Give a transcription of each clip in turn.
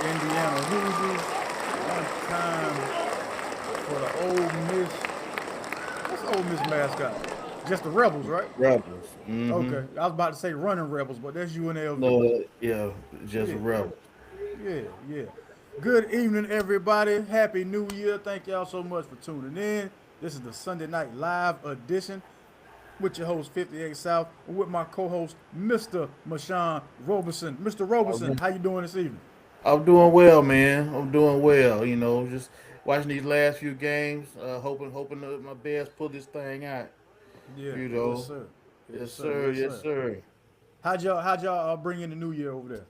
Indiana Hoosiers. One time for the Ole Miss. What's the Ole Miss mascot? Just the Rebels, right? Rebels. Mm-hmm. Okay, I was about to say running Rebels, but that's UNLV. No, yeah, just Yeah, rebels. yeah, yeah. Good evening, everybody. Happy New Year. Thank y'all so much for tuning in. This is the Sunday Night Live edition with your host 58 South and with my co-host Mr. Mashawn Roberson. Mr. Roberson, I'm, how you doing this evening? I'm doing well, man. I'm doing well. Just watching these last few games. Hoping that my Bears pull this thing out. Yeah, You yes know, sir, yes yes sir, sir, yes yes sir. sir. How'd y'all bring in the New Year over there?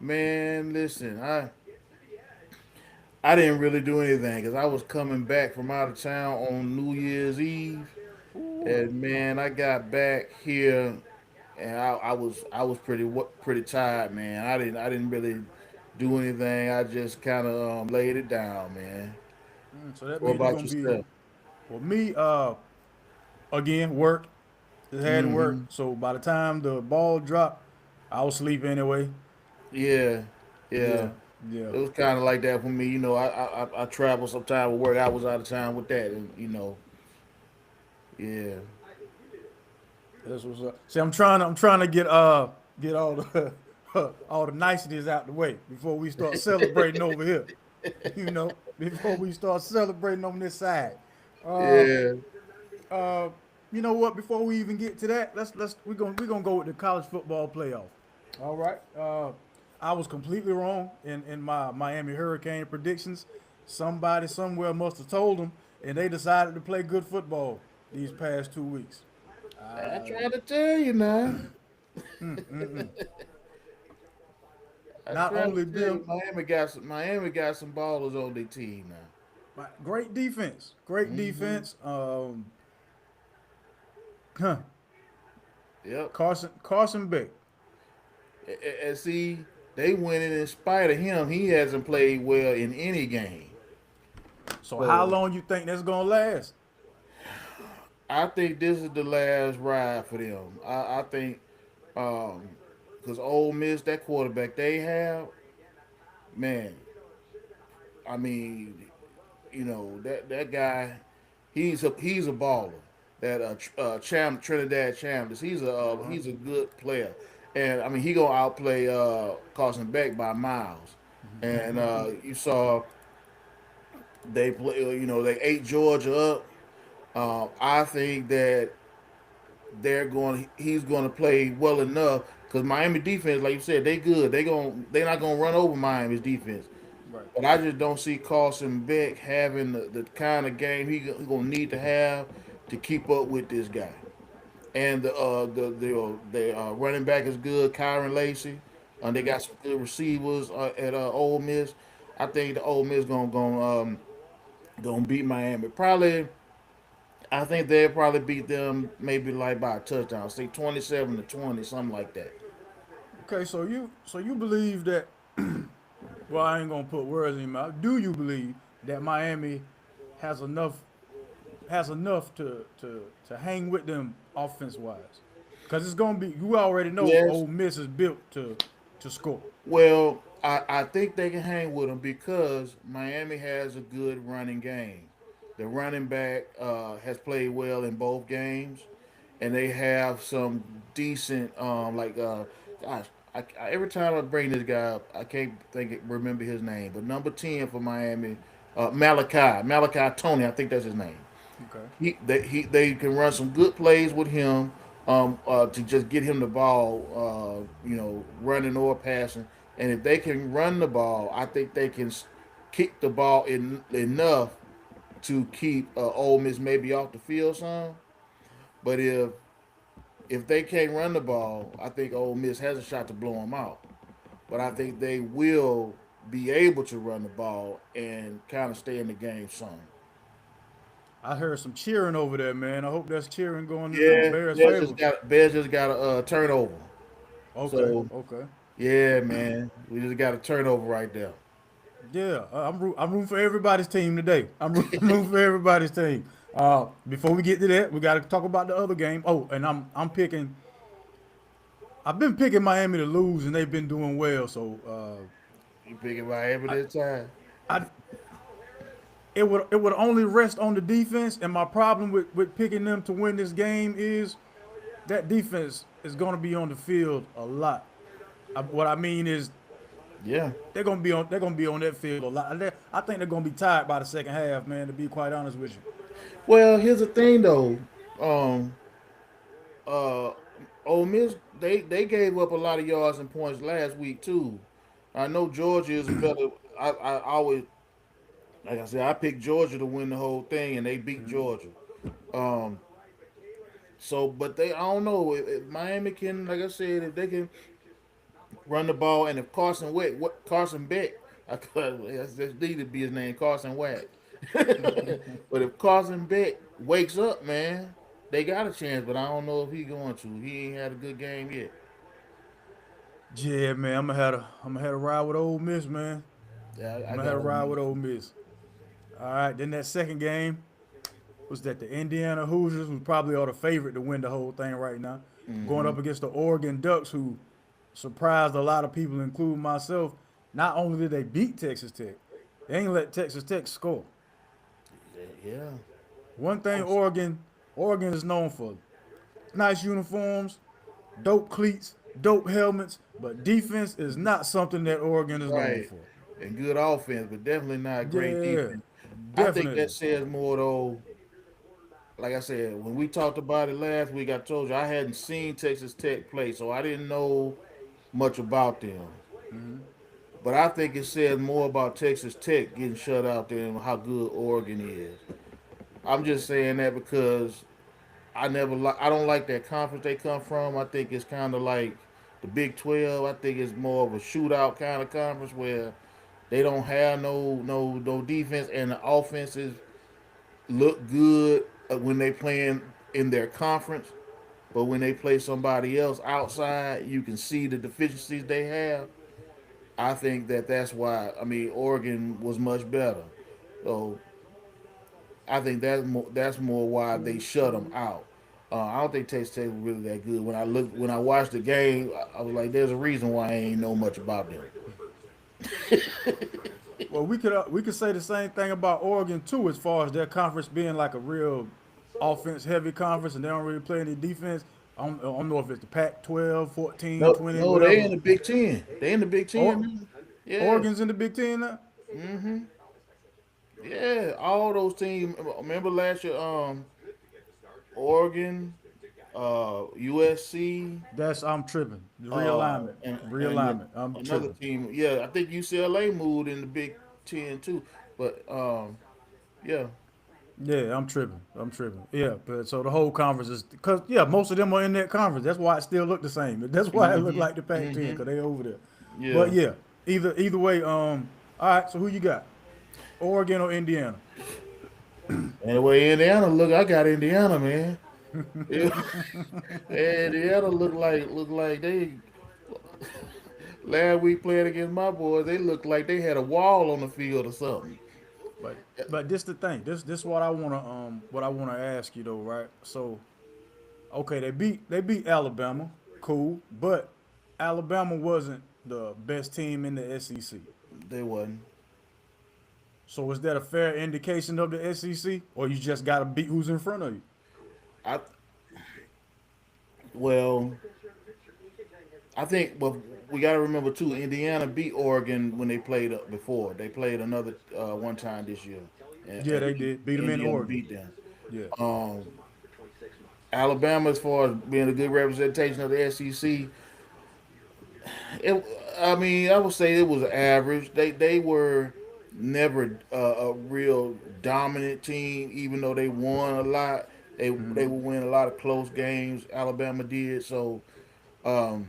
Man, listen, I didn't really do anything because I was coming back from out of town on New Year's Eve, Ooh, and man, I got back here and I was pretty tired, man. I didn't really do anything. I just kind of laid it down, man. so that What means you're about gonna be yourself? well. Me, again, work. Just had to work. Hmm. So by the time the ball dropped, I was asleep anyway. Yeah, Yeah, yeah. yeah. It was kind of like that for me. I travel sometime with work. I was out of town with that, and yeah. That's what's up. See, I'm trying to get all the all the niceties out the way before we start celebrating over here. Before we start celebrating on this side. Uh, Yeah. uh, you know what? Before we even get to that, we're gonna go with the college football playoff. All right. I was completely wrong in my Miami Hurricane predictions. Somebody somewhere must have told them, and they decided to play good football these past 2 weeks. I tried to tell you now. I Not tried to only tell you, them, Miami got some ballers on their team now. great defense, great Hmm. defense. Huh, Yep. Carson Beck. And see, they winning in spite of him. He hasn't played well in any game. So how So long you think that's gonna last? I think this is the last ride for them. I think because Ole Miss, that quarterback they have, man. I mean, that guy, he's a baller. That Trinidad Chambers, he's a good player, and I mean he gonna outplay Carson Beck by miles. And you saw they play, they ate Georgia up. I think that he's going to play well enough because Miami defense, like you said, they good. They're not going to run over Miami's defense. Right. But I just don't see Carson Beck having the kind of game he gonna need to have to keep up with this guy. And the running back is good, Kyron Lacy. They got some good receivers at Ole Miss. I think the Ole Miss gonna beat Miami. Probably, I think they'll probably beat them maybe like by a touchdown, say 27-20, something like that. Okay, so you believe that? Well, I ain't gonna put words in your mouth. Do you believe that Miami has enough has enough to hang with them offense wise? Because it's gonna be you already know Yes. Ole Miss is built to score. Well, I think they can hang with them because Miami has a good running game. The running back has played well in both games, and they have some decent gosh. Every time I bring this guy up, I can't remember his name, but number 10 for Miami, Malachi Tony, I think that's his name. Okay. They can run some good plays with him to just get him the ball, running or passing. And if they can run the ball, I think they can kick the ball enough to keep Ole Miss maybe off the field some. But if they can't run the ball, I think Ole Miss has a shot to blow them out. But I think they will be able to run the ball and kind of stay in the game some. I heard some cheering over there, man. I hope that's cheering going in the Yeah, Bears' favor. Bears just got a turnover. Okay, So okay. yeah, man, we just got a turnover right there. Yeah, I'm rooting for everybody's team today. I'm rooting for everybody's team. Before we get to that, we got to talk about the other game. Oh, and I'm picking. I've been picking Miami to lose, and they've been doing well. So You picking Miami this time? I it would only rest on the defense, and my problem with picking them to win this game is that defense is going to be on the field a lot. What I mean is Yeah. they're gonna be on that field a lot. I think they're gonna be tired by the second half, man. To be quite honest with you. Well, here's the thing though. Um, uh, Ole Miss they gave up a lot of yards and points last week too. I know Georgia is a better. I always like I said I picked Georgia to win the whole thing, and they beat Georgia. Um, so but they I don't know if Miami can, like I said, if they can run the ball, and if Carson Beck, that's need to be his name, Carson Wack. But if Carson Beck wakes up, man, they got a chance. But I don't know if he going to. He ain't had a good game yet. Yeah, man. I'm gonna have to ride with Ole Miss, man. Yeah, I'm I gonna got have to Ole ride Miss. with Ole Miss. All right. Then that second game was that the Indiana Hoosiers was probably all the favorite to win the whole thing right now, going Mm-hmm. up against the Oregon Ducks, who surprised a lot of people, including myself. Not only did they beat Texas Tech, they ain't let Texas Tech score. Yeah. One thing I'm Oregon is known for: nice uniforms, dope cleats, dope helmets, but defense is not something that Oregon is known right. for. And good offense, but definitely not great Yeah, defense. I think that definitely. says more though. Like I said, when we talked about it last week, I told you I hadn't seen Texas Tech play, so I didn't know much about them. But I think it says more about Texas Tech getting shut out than how good Oregon is. I'm just saying that because I don't like that conference they come from. I think it's kind of like the Big 12. I think it's more of a shootout kind of conference where they don't have no defense, and the offenses look good when they playing in their conference. But when they play somebody else outside, you can see the deficiencies they have. I think that's why. I mean, Oregon was much better. So I think that's more why they shut them out. I don't think Texas Tech was really that good. When I watched the game, I was like, "There's a reason why I ain't know much about them." Well, we could say the same thing about Oregon too, as far as their conference being like a real offense heavy conference, and they don't really play any defense. I don't know if it's the Pac 12, 14, No, 20, no, they in whatever. the Big Ten. They in the Big Ten Or now. Yeah, Oregon's in the Big Ten now. yeah. All those teams. Remember last year, Oregon, USC, I'm tripping. The uh, realignment, and realignment. I'm another tripping. team. Yeah, I think UCLA moved in the Big Ten too. But yeah. Yeah, I'm tripping. I'm tripping. Yeah, but so the whole conference is because most of them are in that conference. That's why it still look the same. That's why it look Mhm. like the Pac-10 Mhm. because they over there. But Yeah. yeah, either way. All right. So who you got? Oregon or Indiana? Anyway, Indiana look. I got Indiana, man. Yeah. Indiana look like they last week playing against my boys. They looked like they had a wall on the field or something. But this the thing. This what I wanna ask you though, right? So okay, they beat Alabama, cool, but Alabama wasn't the best team in the SEC. They wasn't. So is that a fair indication of the SEC, or you just gotta beat who's in front of you? I well, I think, but we got to remember too. Indiana beat Oregon when they played before. They played another one time this year, Yeah, and they did beat them in Indiana Oregon. beat them. Yeah, Um, Alabama, as far as being a good representation of the SEC, it, I mean, I would say it was average. They were never a real dominant team, even though they won a lot. They would win a lot of close games. Alabama did so. Um,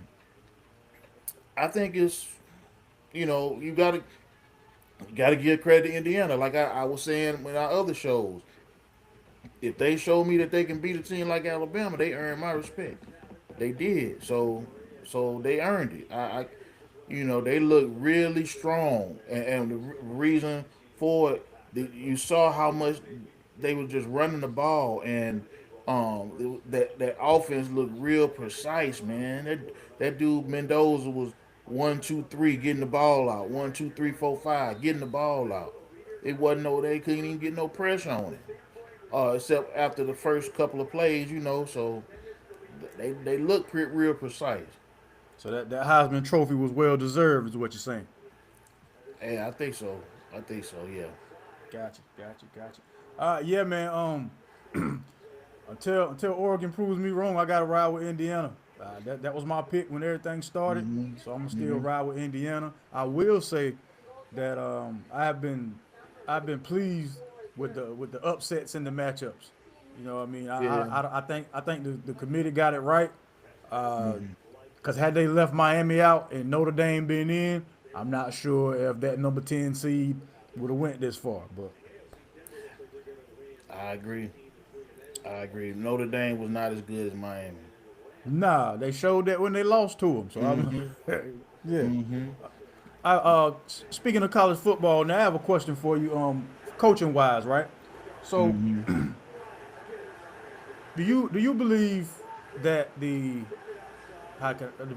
I think it's you got to give credit to Indiana. Like I was saying in our other shows, if they show me that they can beat a team like Alabama, they earn my respect. They did so they earned it. They look really strong, and the reason for it, you saw how much they were just running the ball, and that offense looked real precise, man. That dude Mendoza one, two, three, getting the ball out. 1, 2, 3, 4, 5, getting the ball out. It wasn't no, they couldn't even get no pressure on it. Except after the first couple of plays, so they look real precise. So that Heisman Trophy was well deserved, is what you're saying. Yeah, I think so. I think so. Yeah. Gotcha. Yeah, man. Until Oregon proves me wrong, I gotta ride with Indiana. That was my pick when everything started, so I'm gonna still ride with Indiana. I will say that I've been pleased with the upsets in the matchups. You know what I mean? Yeah. I think the committee got it right. Because had they left Miami out and Notre Dame been in, I'm not sure if that number 10 seed would have went this far. But I agree. I agree. Notre Dame was not as good as Miami. nah, they showed that when they lost to them. So I'm, yeah. Speaking of college football, now I have a question for you. Coaching wise, right? So do you believe that the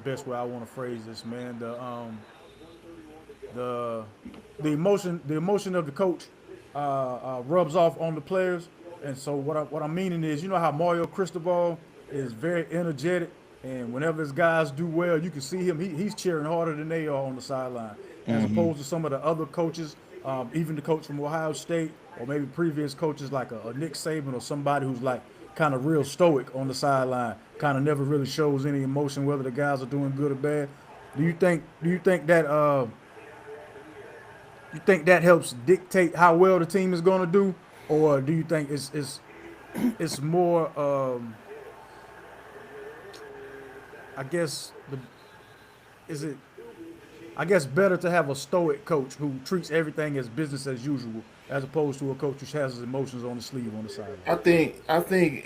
best way I want to phrase this, man, the the emotion of the coach rubs off on the players. And so what I'm meaning is, you know how Mario Cristobal is very energetic, and whenever his guys do well, you can see him. He's cheering harder than they are on the sideline, as opposed to some of the other coaches, even the coach from Ohio State, or maybe previous coaches like a Nick Saban or somebody who's like kind of real stoic on the sideline, kind of never really shows any emotion whether the guys are doing good or bad. Do you think that helps dictate how well the team is going to do, or do you think it's more I guess the is it I guess better to have a stoic coach who treats everything as business as usual as opposed to a coach who has his emotions on the sleeve on the sideline. I think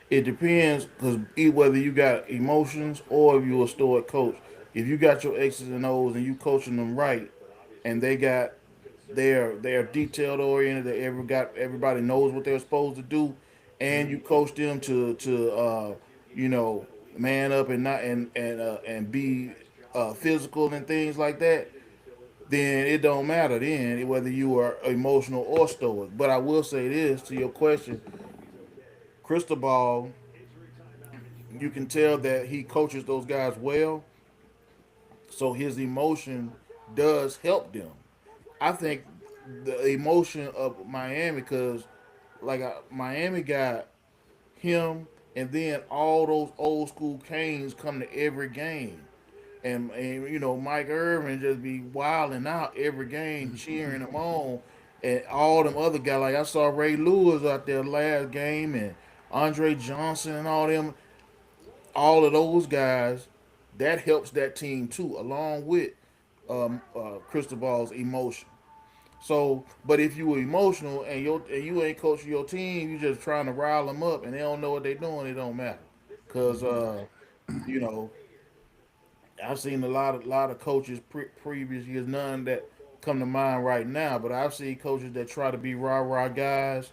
it depends because whether you got emotions or if you're a stoic coach. If you got your X's and O's and you coaching them right, and they're detailed oriented, that everybody knows what they're supposed to do, and you coach them to you know man up and not and be physical and things like that, then it don't matter then whether you are emotional or stoic. But I will say this to your question, Cristobal, you can tell that he coaches those guys well, so his emotion does help them. I think the emotion of Miami, because Miami got him, and then all those old school Canes come to every game. And Mike Irvin just be wilding out every game, cheering him on, and all them other guys. Like I saw Ray Lewis out there last game, and Andre Johnson and all of those guys. That helps that team too, along with Cristobal's emotion. So, but if you were emotional and you ain't coaching your team, you just trying to rile them up, and they don't know what they're doing. It don't matter, cause you know I've seen a lot of coaches previous years, none that come to mind right now, but I've seen coaches that try to be rah rah guys,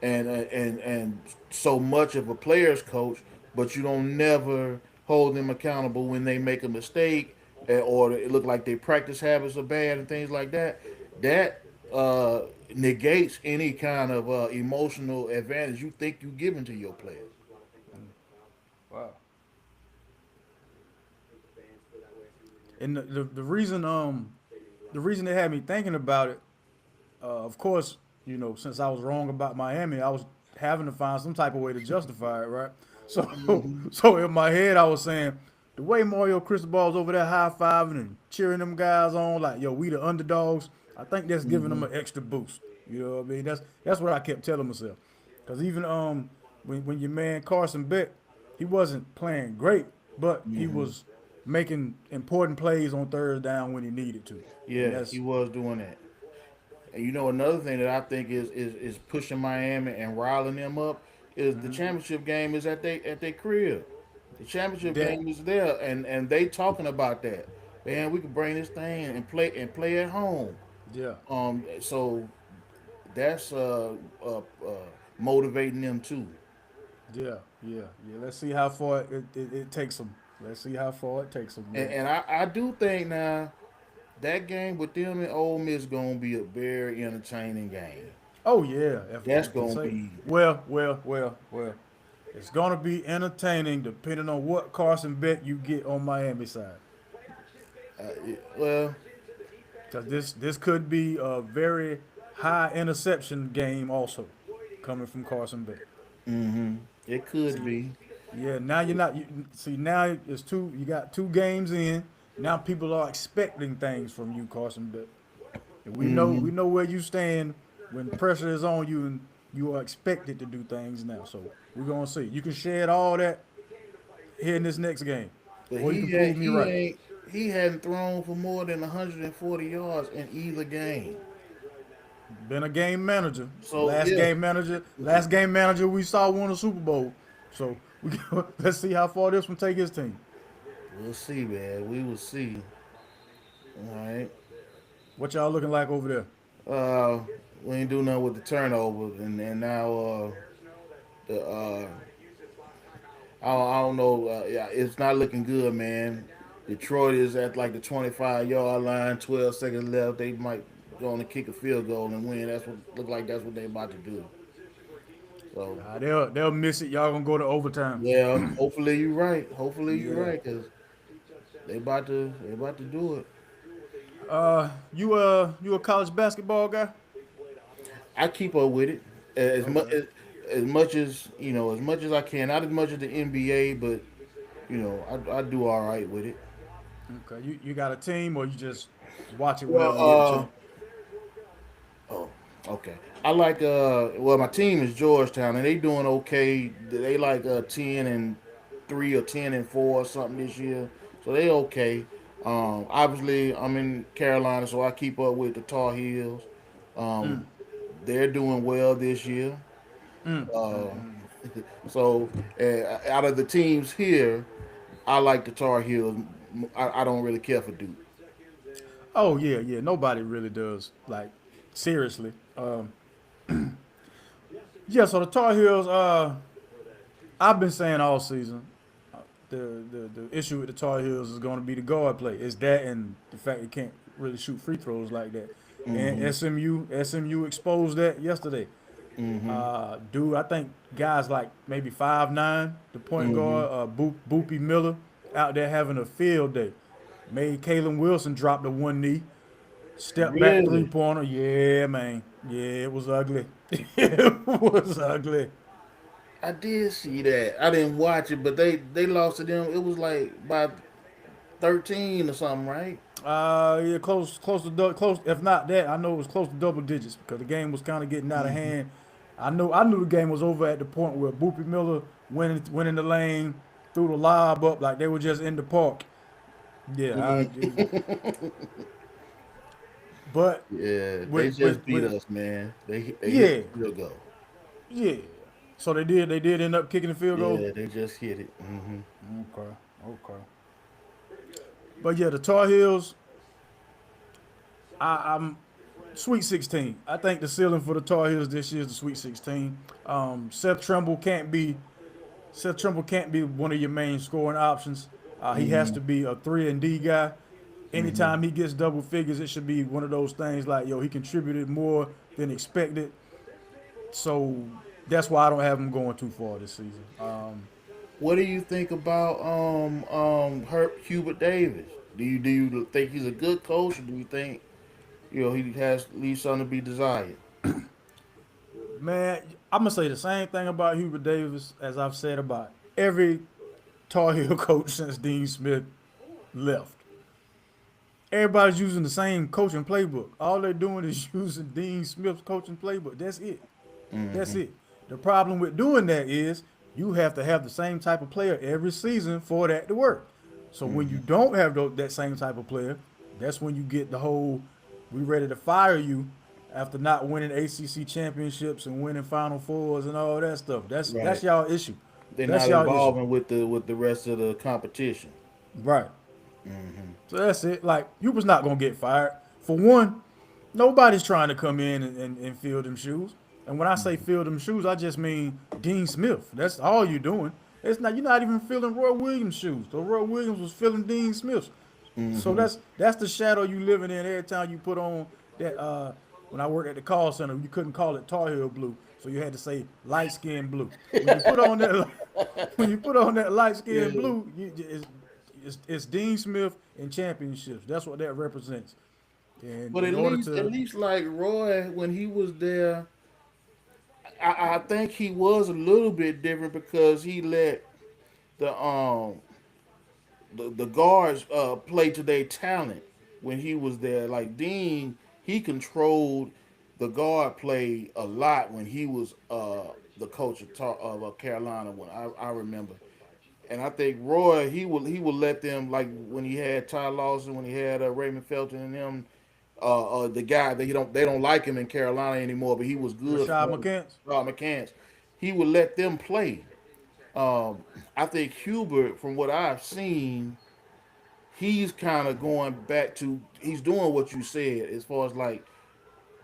and so much of a player's coach, but you don't never hold them accountable when they make a mistake, or it look like their practice habits are bad and things like that. That negates any kind of emotional advantage you think you're giving to your players. Wow. And the reason they had me thinking about it, of course, since I was wrong about Miami, I was having to find some type of way to justify it, right? So, so in my head, I was saying the way Mario Cristobal's over there high fiving and cheering them guys on, like, yo, we the underdogs. I think that's giving them an extra boost. You know what I mean? That's what I kept telling myself. Because even when your man Carson Beck, he wasn't playing great, but he was making important plays on third down when he needed to, and Yeah, he that's was doing that. And another thing that I think is pushing Miami and riling them up is the championship game is at their crib. The championship that. game is there, and they talking about that. Man, we can bring this thing and play at home. Yeah, So that's motivating them too. yeah. Let's see how far it takes them Let's see how far it takes them. And I do think now that game with them and Ole Miss gonna be a very entertaining game. Oh yeah, That's if you gonna say be well. It's gonna be entertaining depending on what Carson Bet you get on Miami side. well, Because this could be a very high interception game also coming from Carson Bet. it could be. Yeah, now you're not. See, now it's two. You got 2 games in. Now people are expecting things from you, Carson Bet. And we know where you stand when pressure is on you, and you are expected to do things now. So we're gonna see. You can shed all that here in this next game, But or you can prove me right. he hadn't thrown for more than 140 yards in either game. Been a game manager. So yeah, Last game manager we saw won a Super Bowl. So let's see how far this one take his team. we'll see, man. We will see. All right. What y'all looking like over there? Uh, we ain't do nothing with the turnovers, and now the I don't know. Yeah, it's not looking good, man. Detroit is at like the 25-yard line, 12 seconds left. They might go on to kick a field goal and win. That's what look like. That's what they about to do. So They'll miss it. Y'all gonna go to overtime. yeah, hopefully you're right. Hopefully you're Yeah. right, cause they about to do it. You a college basketball guy? I keep up with it as much Okay. as much as as much as I can. Not as much as the NBA, but I do all right with it. Okay. You got a team or you just watch it Well, whenever you get a chance? oh, okay. I like well, my team is Georgetown, and they doing okay. They like 10-3 or 10-4 or something this year, so they okay. Obviously, I'm in Carolina, so I keep up with the Tar Heels. Um, they're doing well this year. Uh, so out of the teams here, I like the Tar Heels. I don't really care for Duke. Oh yeah. Nobody really does. Like seriously. Yeah. So the Tar Heels. I've been saying all season. The issue with the Tar Heels is going to be the guard play. Is that and the fact they can't really shoot free throws like that. And SMU exposed that yesterday. Dude, I think guys like maybe 5'9", the point guard, Boopy Miller, out there having a field day. Made Kalen Wilson drop the one knee, step back Really? 3-pointer. Yeah, man. Yeah, it was ugly. It was ugly. I did see that. I didn't watch it, but they lost to them. It was like by 13 or something, right? Yeah, close. If not that, I know it was close to double digits because the game was kind of getting out of hand. I knew the game was over at the point where Boopy Miller went in the lane, threw the lob up like they were just in the park. Yeah, but Yeah, they with just beat us, man. They hit yeah, the field goal. yeah. So they did end up kicking the field goal. Yeah, they just hit it. Okay. But yeah, the Tar Heels. I'm Sweet 16. I think the ceiling for the Tar Heels this year is the Sweet 16. Seth Trimble can't be one of your main scoring options. He has to be a 3-and-D guy. Anytime he gets double figures, it should be one of those things like, yo, he contributed more than expected. So that's why I don't have him going too far this season. What do you think about Herb Hubert Davis? Do you think he's a good coach, or do you think he has leaves something to be desired? Man, I'm gonna say the same thing about Hubert Davis as I've said about every Tar Heel coach since Dean Smith left. Everybody's using the same coaching playbook. All they're doing is using Dean Smith's coaching playbook. That's it. That's it. The problem with doing that is you have to have the same type of player every season for that to work. So when you don't have that same type of player, that's when you get the whole "we ready to fire you" after not winning ACC championships and winning Final Fours and all that stuff. That's Right. y'all issue. They're That's not y'all issue. involving with the rest of the competition. Right. So that's it. Like, you was not gonna get fired. For one, nobody's trying to come in and fill them shoes. And when I say fill them shoes, I just mean Dean Smith. That's all you're doing. It's not, you're not even filling Roy Williams' shoes. So Roy Williams was filling Dean Smith's. So that's the shadow you living in every time you put on that. When I worked at the call center, you couldn't call it Tar Heel blue, so you had to say light skin blue. When you put on that, when you put on that light skin Yeah. blue, it's Dean Smith and championships. That's what that represents. And But in at order least, at to, least like Roy, when he was there, I think he was a little bit different because he let the the guards play to their talent when he was there. Like Dean, he controlled the guard play a lot when he was the coach of Carolina. When I remember, and I think Roy he would let them, like when he had Ty Lawson, when he had Raymond Felton and them. The guy they don't like him in Carolina anymore, but he was good Rashad for McCants. McCants. He would let them play. I think Hubert, from what I've seen, he's kind of going back to he's doing what you said as far as like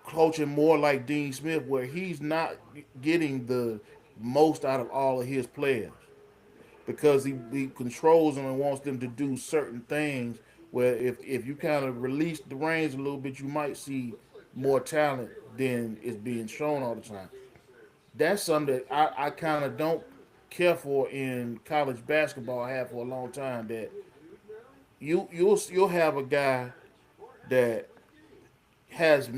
coaching more like Dean Smith, where he's not getting the most out of all of his players because he controls them and wants them to do certain things. Where if you kind of release the reins a little bit, you might see more talent than is being shown all the time. That's something that I kind of don't care for in college basketball. I have for a long time that you'll have a guy that has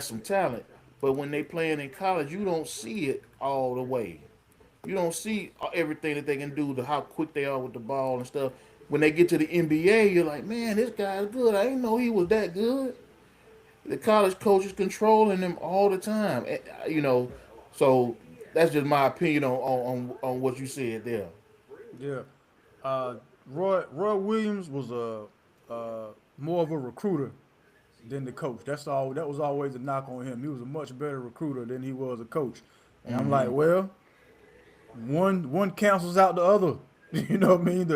some talent, but when they playing in college, you don't see it all the way. You don't see everything that they can do, to how quick they are with the ball and stuff. When they get to the NBA, you're like, man, this guy's good. I didn't know he was that good. The college coaches controlling them all the time. So that's just my opinion on what you said there. Yeah. Roy Williams was more of a recruiter than the coach. That's all. That was always a knock on him. He was a much better recruiter than he was a coach. And I'm like, well, one cancels out the other. You know what I mean?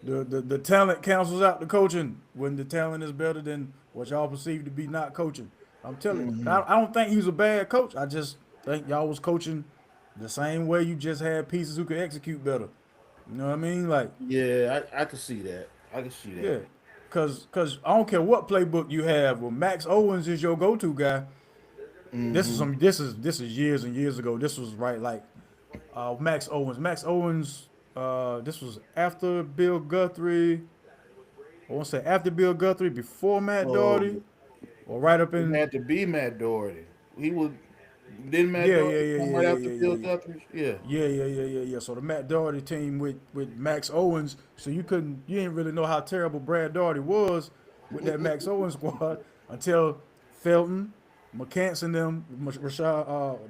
The talent cancels out the coaching when the talent is better than what y'all perceive to be not coaching. I'm telling you, I don't think he was a bad coach. I just think y'all was coaching the same way. You just had pieces who could execute better. You know what I mean? Like, Yeah, I can see that. I can see that. yeah, cause I don't care what playbook you have. Well, Max Owens is your go-to guy. This is years and years ago. This was right like Max Owens. Max Owens. This was after Bill Guthrie. I want to say after Bill Guthrie, before Matt Oh, Doherty, or right up it in. had to be Matt Doherty. He was didn't Matt Yeah, yeah, Doherty yeah, come yeah, right yeah, after yeah, Bill yeah, Guthrie? Yeah. yeah. So the Matt Doherty team with Max Owens. So you didn't really know how terrible Brad Doherty was with that Max Owens squad until Felton, McCants and them, Rashad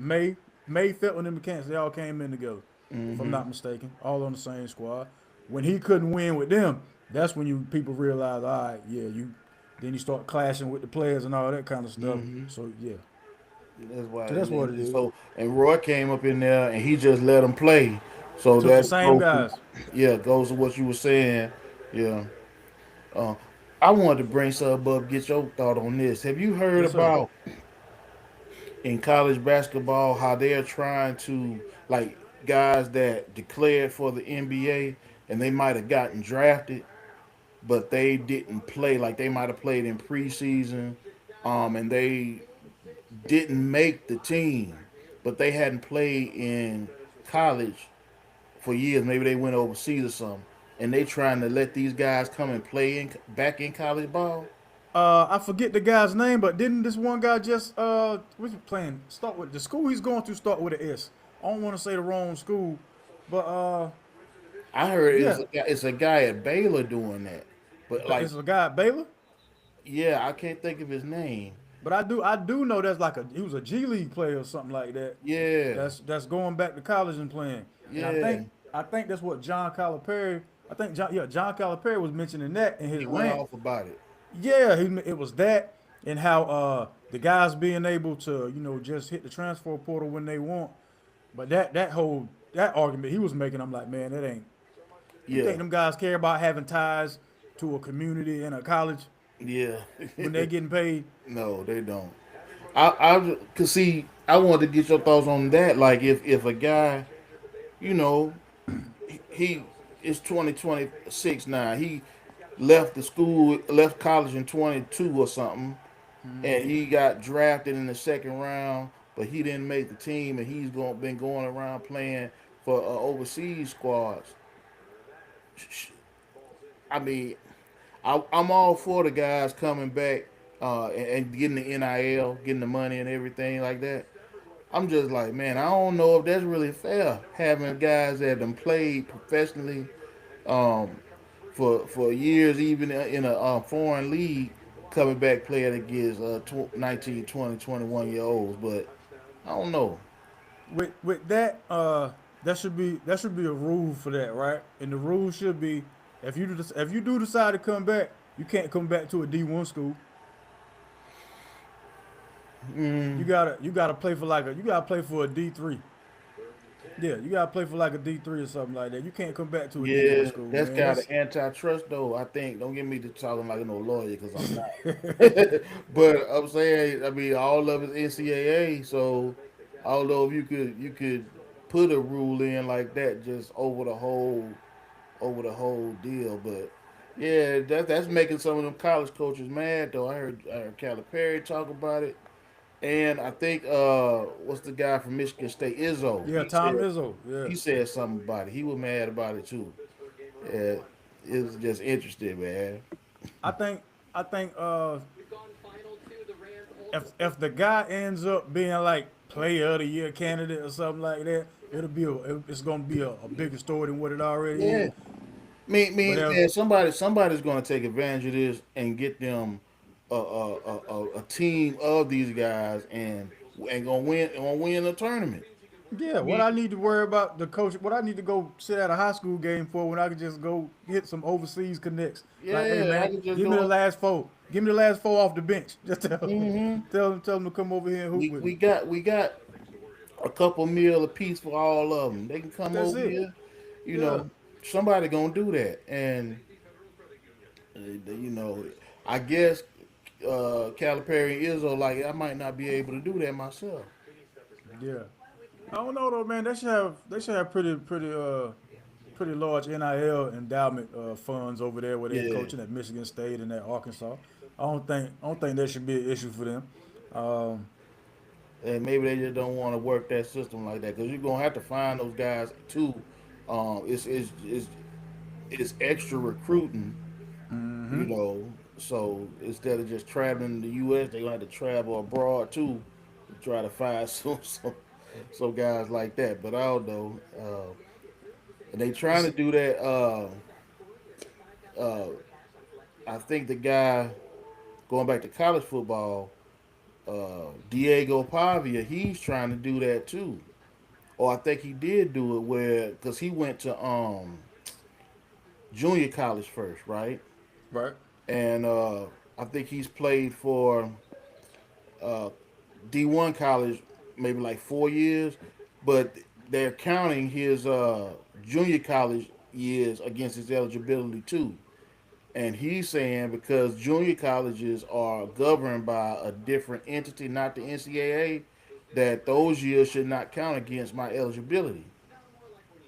May Felton and McCants, they all came in together. If I'm not mistaken, all on the same squad. When he couldn't win with them, that's when you people realize, all right, yeah, then you start clashing with the players and all that kind of stuff. So yeah, That's why. so that's what it And is. so and Roy came up in there and he just let him play. So Took the that same goes to, guys. yeah, goes to what you were saying. Yeah. Uh, I wanted to bring something up, get your thought on this. Have you heard Yes, sir. about in college basketball how they're trying to, like, guys that declared for the NBA and they might have gotten drafted, but they didn't play, like they might have played in preseason, and they didn't make the team, but they hadn't played in college for years. Maybe they went overseas or something, and they trying to let these guys come and play back in college ball. I forget the guy's name, but didn't this one guy just what's he playing? Start with the school he's going to start with an S. I don't want to say the wrong school, but I heard yeah, it's a guy at Baylor doing that, but like, it's a guy at Baylor. yeah, I can't think of his name. But I do know that's like he was a G League player or something like that. Yeah, That's going back to college and playing. And I yeah, think I think that's what John Calipari. I think John Calipari was mentioning that in his he went rant. off about it. Yeah, it was that and how the guys being able to just hit the transfer portal when they want. But that argument he was making, I'm like, man, that ain't. You Yeah, think them guys care about having ties to a community and a college yeah. when they're getting paid? No, they don't. I could see. I wanted to get your thoughts on that. Like, if a guy, you know, he is 2026 now. He left the school, left college in 22 or something, and he got drafted in the second round, but he didn't make the team, and he's been going around playing for overseas squads. I mean, I'm all for the guys coming back and getting the NIL, getting the money and everything like that. I'm just like, man, I don't know if that's really fair having guys that have played professionally um, for years, even in a foreign league, coming back playing against 19, 20, 21 year olds. But I don't know. With that, that should be a rule for that, right? And the rule should be if you do decide to come back, you can't come back to a D1 school. You gotta play for you gotta play for a D3. Yeah, you gotta play for like a D3 or something like that. You can't come back to a D1 Yeah, school, that's man. kind of That's antitrust, though. I think. Don't get me to talking like no lawyer because I'm not. But I'm saying, I mean, all of it's NCAA. So I don't know if you could put a rule in like that just over the whole deal. But yeah, that's making some of them college coaches mad, though. I heard Calipari talk about it, and I think what's the guy from Michigan State, Izzo? yeah, Tom Izzo. Yeah, He said something about it. He was mad about it too. Yeah, it was just interesting, man. I think I think if the guy ends up being like player of the year candidate or something like that, it's gonna be a bigger story than what it already is. Yeah, But if man, somebody's gonna take advantage of this and get them a team of these guys and gonna win the tournament. yeah, I what mean, I need to worry about the coach, what I need to go sit at a high school game for when I could just go get some overseas connects. Like, hey yeah, I man, can just give me the go. last four. Give me the last four off the bench. Just Hmm tell them to come over here and hoop We with me. we got a couple meal apiece for all of them. They can come That's over it. here. You Yeah. know, somebody gonna do that, and you know, I guess Calipari is like I might not be able to do that myself. Yeah. I don't know though, man. They should have pretty large NIL endowment funds over there where they're Yeah, coaching at Michigan State and at Arkansas. I don't think that should be an issue for them. Um, and maybe they just don't want to work that system like that because you're gonna have to find those guys too. It's extra recruiting, So instead of just traveling to the U.S., they're gonna have to travel abroad too to try to find some guys like that. But I don't know. And they trying to do that. Uh, I think the guy going back to college football, Diego Pavia, he's trying to do that too. Or I think he did do it where because he went to junior college first, right? right. And I think he's played for uh, D1 college maybe like 4 years, but they're counting his junior college years against his eligibility too. And he's saying because junior colleges are governed by a different entity, not the NCAA, that those years should not count against my eligibility,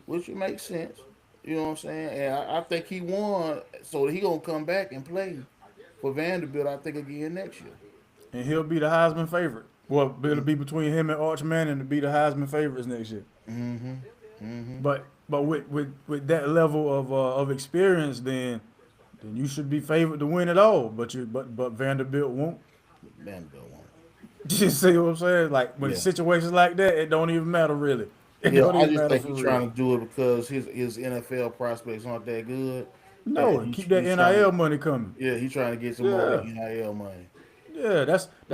which it makes sense. You know what I'm saying? And I think he won, so he gonna come back and play for Vanderbilt. I think again next year. And he'll be the Heisman favorite. Well, it'll be between him and Arch Manning to be the Heisman favorites next year. Mm-hmm. Mm-hmm. But with that level of experience, then you should be favored to win it all. But Vanderbilt won't. Vanderbilt won. You see what I'm saying? Like when Yeah. situations like that, it don't even matter really. It Yeah, don't I even just matter think for he's real. trying to do it because his NFL prospects aren't that good. No, And and he's, keep that he's trying to NIL money coming. yeah, he's trying to get some more of that Yeah. NIL money. Yeah,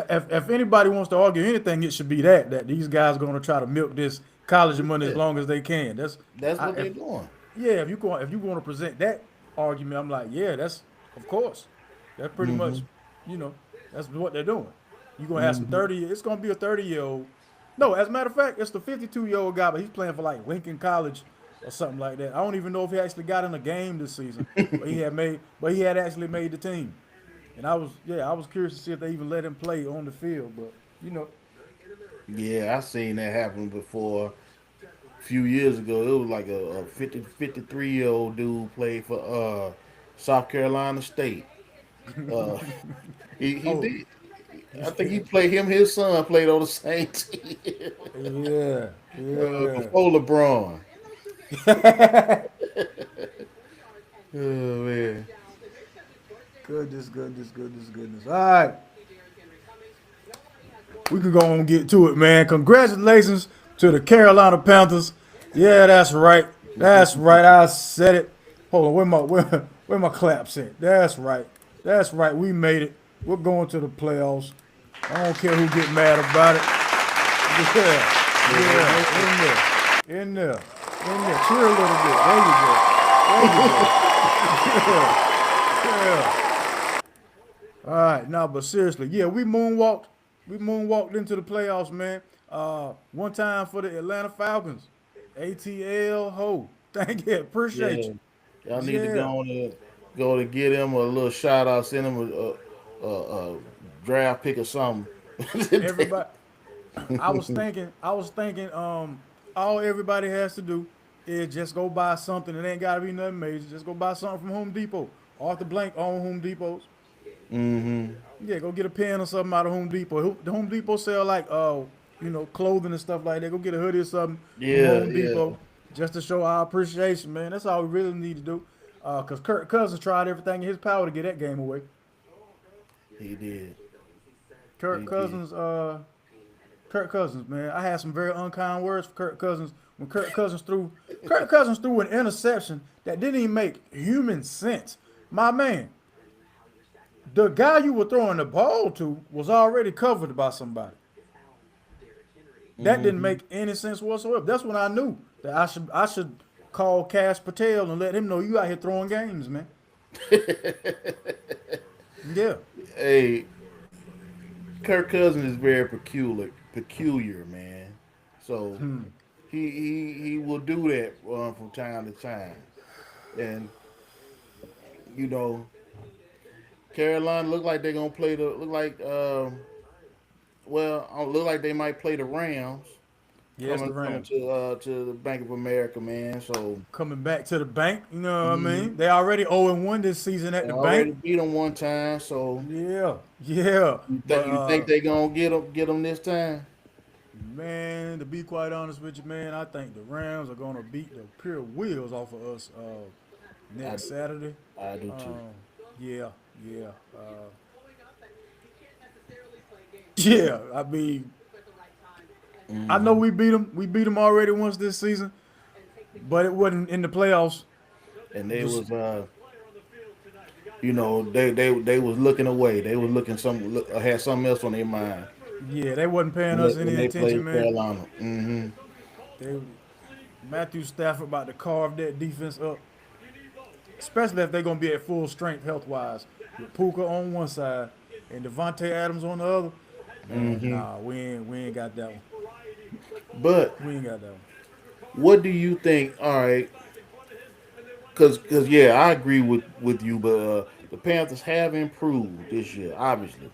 if anybody wants to argue anything, it should be that these guys going to try to milk this college money as Yeah, long as they can. that's what If they're doing. yeah, if you want to present that argument, I'm like, yeah, that's of course, that's pretty Mm-hmm. much, you know, that's what they're doing. You're gonna have some Mm-hmm. 30. It's gonna be a 30-year-old. No, as a matter of fact, it's the 52-year-old guy, but he's playing for like Lincoln College or something like that. I don't even know if he actually got in a game this season, but he had actually made the team. And I was curious to see if they even let him play on the field, but you know, Yeah, I seen that happen before. few years ago, it was like a 53-year-old dude played for South Carolina State. Uh, he Oh, did. I think he played him. His son played on the same team yeah, yeah. before LeBron. Oh man. Goodness. All right, we can go on and get to it, man. Congratulations to the Carolina Panthers. Yeah, that's right. That's right. I said it. Hold on, where my claps at? That's right. That's right. We made it. We're going to the playoffs. I don't care who get mad about it. Yeah, in there. Cheer a little bit. There you go. Yeah. All right, now, but seriously, yeah, we moonwalked. We moonwalked into the playoffs, man. One time for the Atlanta Falcons. ATL ho. Thank you. Appreciate Yeah, you. y'all need to Yeah. go to get him a little shout out, send him a draft pick or something. Everybody I was thinking, all everybody has to do is just go buy something. It ain't gotta be nothing major. Just go buy something from Home Depot. Arthur Blank on Home Depots. Mm-hmm. Yeah, go get a pen or something out of Home Depot. The Home Depot sell like clothing and stuff like that. Go get a hoodie or something from Yeah, Home yeah, Depot just to show our appreciation, man. That's all we really need to do. Cause Kirk Cousins tried everything in his power to get that game away. he did. Kirk He did. Cousins, Kirk Cousins, man. I had some very unkind words for Kirk Cousins when Kirk Cousins threw an interception that didn't even make human sense. My man, the guy you were throwing the ball to was already covered by somebody. That didn't Mm-hmm. make any sense whatsoever. That's when I knew that I should call Cash Patel and let him know you out here throwing games, man. Yeah. Hey, Kirk Cousins is very peculiar, man. So he will do that from time to time, and you know, Carolina look like they're gonna play the look like look like they might play the Rams Yes, the coming Rams. to the Bank of America, man. So Coming back to the bank, you know what I mhm. mean? They already 0-1 this season at They the already bank. beat them one time. So Yeah. But you think they gonna get them this time? man, to be quite honest with you, man, I think the Rams are gonna beat the pure wheels off of us I next do. Saturday. I do too. Um, yeah, yeah, yeah. I mean, I know Hmm. we beat them. We beat them already once this season, but it wasn't in the playoffs. And they Just was they was looking away. They was looking had something else on their mind yeah, they wasn't paying us when any they attention, played man. Carolina. Hmm. They Matthew Stafford about to carve that defense up, especially if they're gonna be at full strength health wise, with Puka on one side and Devontae Adams on the other. Man, Hmm. nah, we ain't got that one. But We ain't got that one. what do you think? All right, because yeah, I agree with you. But the Panthers have improved this year, obviously.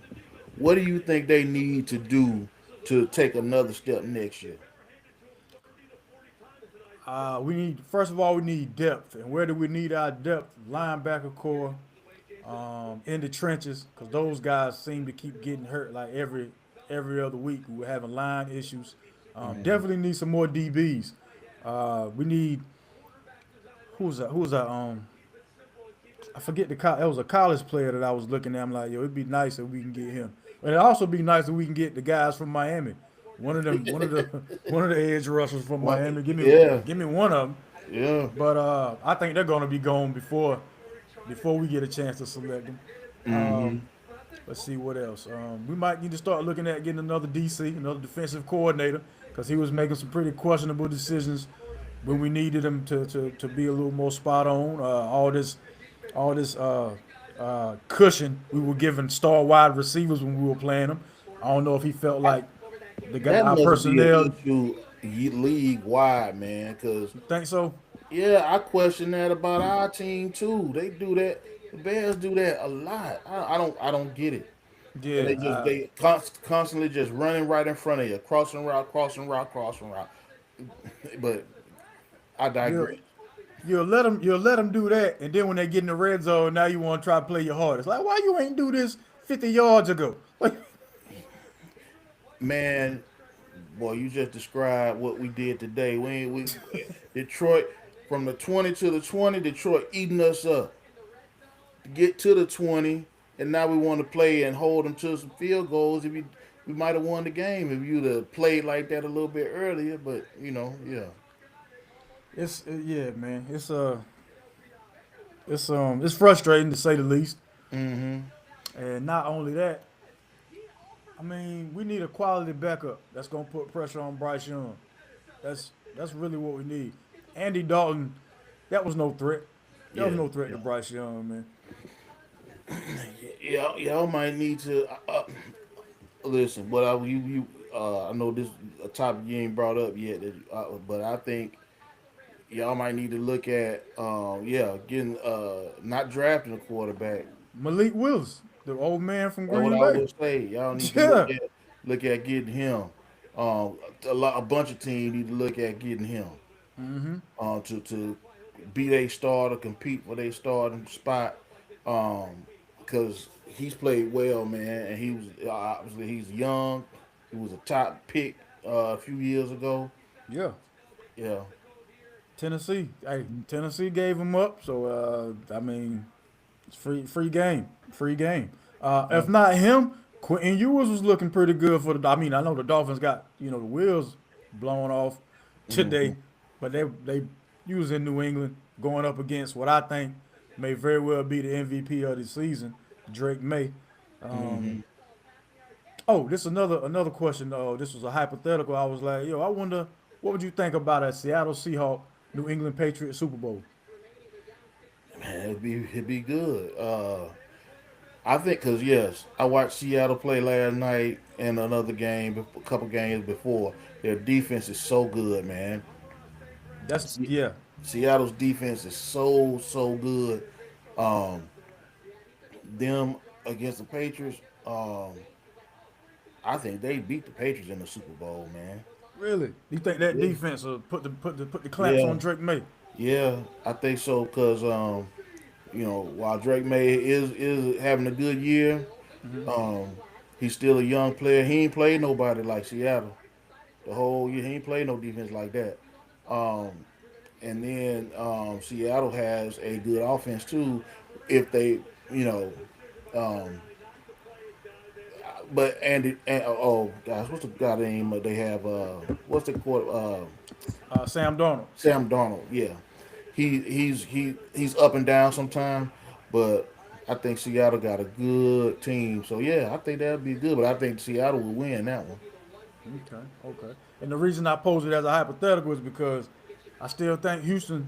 What do you think they need to do to take another step next year? We need first of all we need depth, and where do we need our depth? Linebacker core, in the trenches, because those guys seem to keep getting hurt like every other week. We're having line issues. Definitely need some more DBs. We need who's that? Who's that? I forget that was a college player that I was looking at. I'm like, yo, it'd be nice if we can get him. But it'd also be nice if we can get the guys from Miami. One of the one of the edge rushers from What? Miami. Yeah, Give me one of them. yeah. But I think they're gonna be gone before we get a chance to select them. Hmm. Let's see what else. We might need to start looking at getting another DC, another defensive coordinator, because he was making some pretty questionable decisions when we needed him to be a little more spot on. All this cushion we were giving star wide receivers when we were playing them. I don't know if he felt like That our must be an personnel. issue league wide, man. Because Think so? yeah, I question that about our team too. They do that. The Bears do that a lot. I don't get it. And Yeah. constantly just running right in front of you, crossing route, crossing route, crossing route. But I You'll digress. you'll let them do that, and then when they get in the red zone, now you want to try to play your hardest. Like, why you ain't do this 50 yards ago? Like, Man, boy, you just described what we did today. We Detroit from the 20 to the 20. Detroit eating us up to get to the 20, and now we want to play and hold them to some field goals. If we might have won the game if you'd have played like that a little bit earlier. But yeah. yeah, man. It's frustrating to say the least. Mm-hmm. And not only that, I mean, we need a quality backup that's gonna put pressure on Bryce Young. That's really what we need. Andy Dalton, that was no threat. That was Yeah, no threat yeah. to Bryce Young, man. Y'all might need to listen. But I know this a topic you ain't brought up yet, but I think y'all might need to look at getting not drafting a quarterback. Malik Willis, the old man from That's what Green I Bay. would say. Y'all need to Yeah. look at getting him. A bunch of teams need to look at getting him. To be a starter, compete for their starting spot. Because he's played well, man, and he was obviously he's young. He was a top pick a few years ago. Yeah. Yeah. Tennessee. Hey, Tennessee gave him up. So I mean, it's free game. Free game. Yeah. If not him, Quentin Ewers was looking pretty good for the. I mean, I know the Dolphins got the wheels blown off Hmm. today, but they was in New England going up against what I think may very well be the MVP of the season, Drake May. Hmm. Oh, this another question. This was a hypothetical. I was like, yo, I wonder what would you think about a Seattle Seahawk New England Patriots Super Bowl? Man, it'd be good. I think because yes, I watched Seattle play last night and another game, a couple games before. Their defense is so good, man. That's Se- yeah. Seattle's defense is so good. Um, them against the Patriots, I think they beat the Patriots in the Super Bowl, man. Really? You think that Yeah, defense will put the clamps yeah, on Drake May? yeah. I think so because while Drake May is having a good year, um, he's still a young player. He ain't played nobody like Seattle the whole year. He ain't played no defense like that. Um, and then Seattle has a good offense too, if they, you know, um, but oh gosh, what's the guy name they have? What's the court? Sam Darnold. Sam Darnold. Yeah, he's up and down sometimes, but I think Seattle got a good team. So yeah, I think that'd be good. But I think Seattle will win that one. Okay, okay. And the reason I pose it as a hypothetical is because I still think Houston's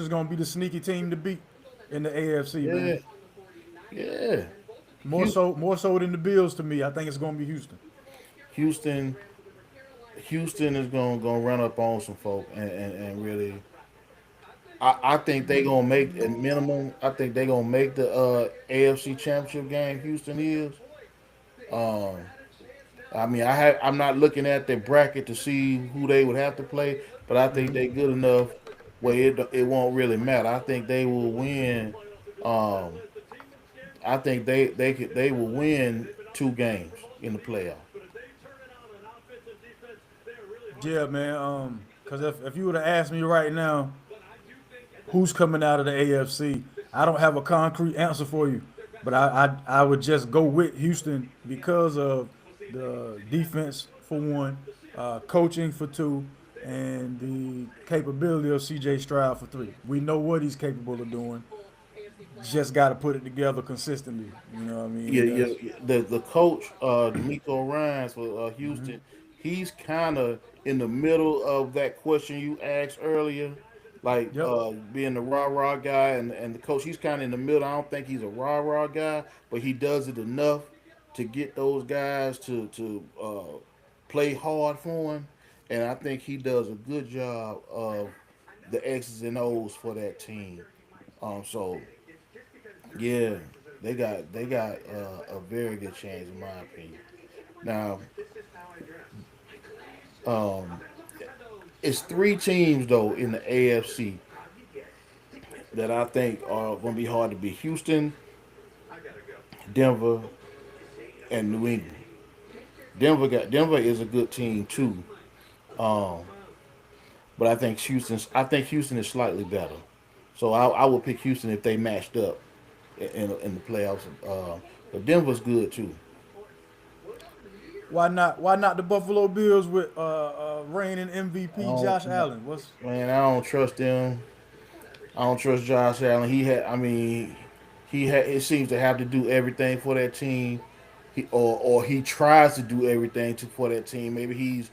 gonna be the sneaky team to beat in the AFC, man. Yeah, yeah. More Houston, so more so than the Bills to me. I think it's gonna be Houston. Houston, Houston is gonna run up on some folk and really. I think they gonna make at minimum. I think they gonna make the AFC Championship game. Houston is. Um, I mean, I'm not looking at the bracket to see who they would have to play, but I think they good enough where it won't really matter. I think they will win. Um, I think they will win 2 games in the playoff. Yeah, man. Cause if you would have asked me right now, who's coming out of the AFC, I don't have a concrete answer for you, but I would just go with Houston because of the defense for one, coaching for two, and the capability of CJ Stroud for three. We know what he's capable of doing. Just got to put it together consistently. You know what I mean? Yeah, And yeah. that's The coach, D'Amico Ryans for Houston, he's kind of in the middle of that question you asked earlier, like yep. being the rah rah guy and the coach. He's kind of in the middle. I don't think he's a rah rah guy, but he does it enough to get those guys to play hard for him, and I think he does a good job of the X's and O's for that team. So yeah, they got a very good chance in my opinion. Now, um, it's three teams though in the AFC that I think are going to be hard to beat: Houston, Denver, and New England. Denver is a good team too, um, but I think Houston is slightly better. So I would pick Houston if they matched up in the playoffs. But Denver's good too. Why not? Why not the Buffalo Bills with reigning MVP Oh Josh Allen? What's man, I don't trust them. I don't trust Josh Allen. I mean, it seems to have to do everything for that team. Or he tries to do everything for that team. Maybe he's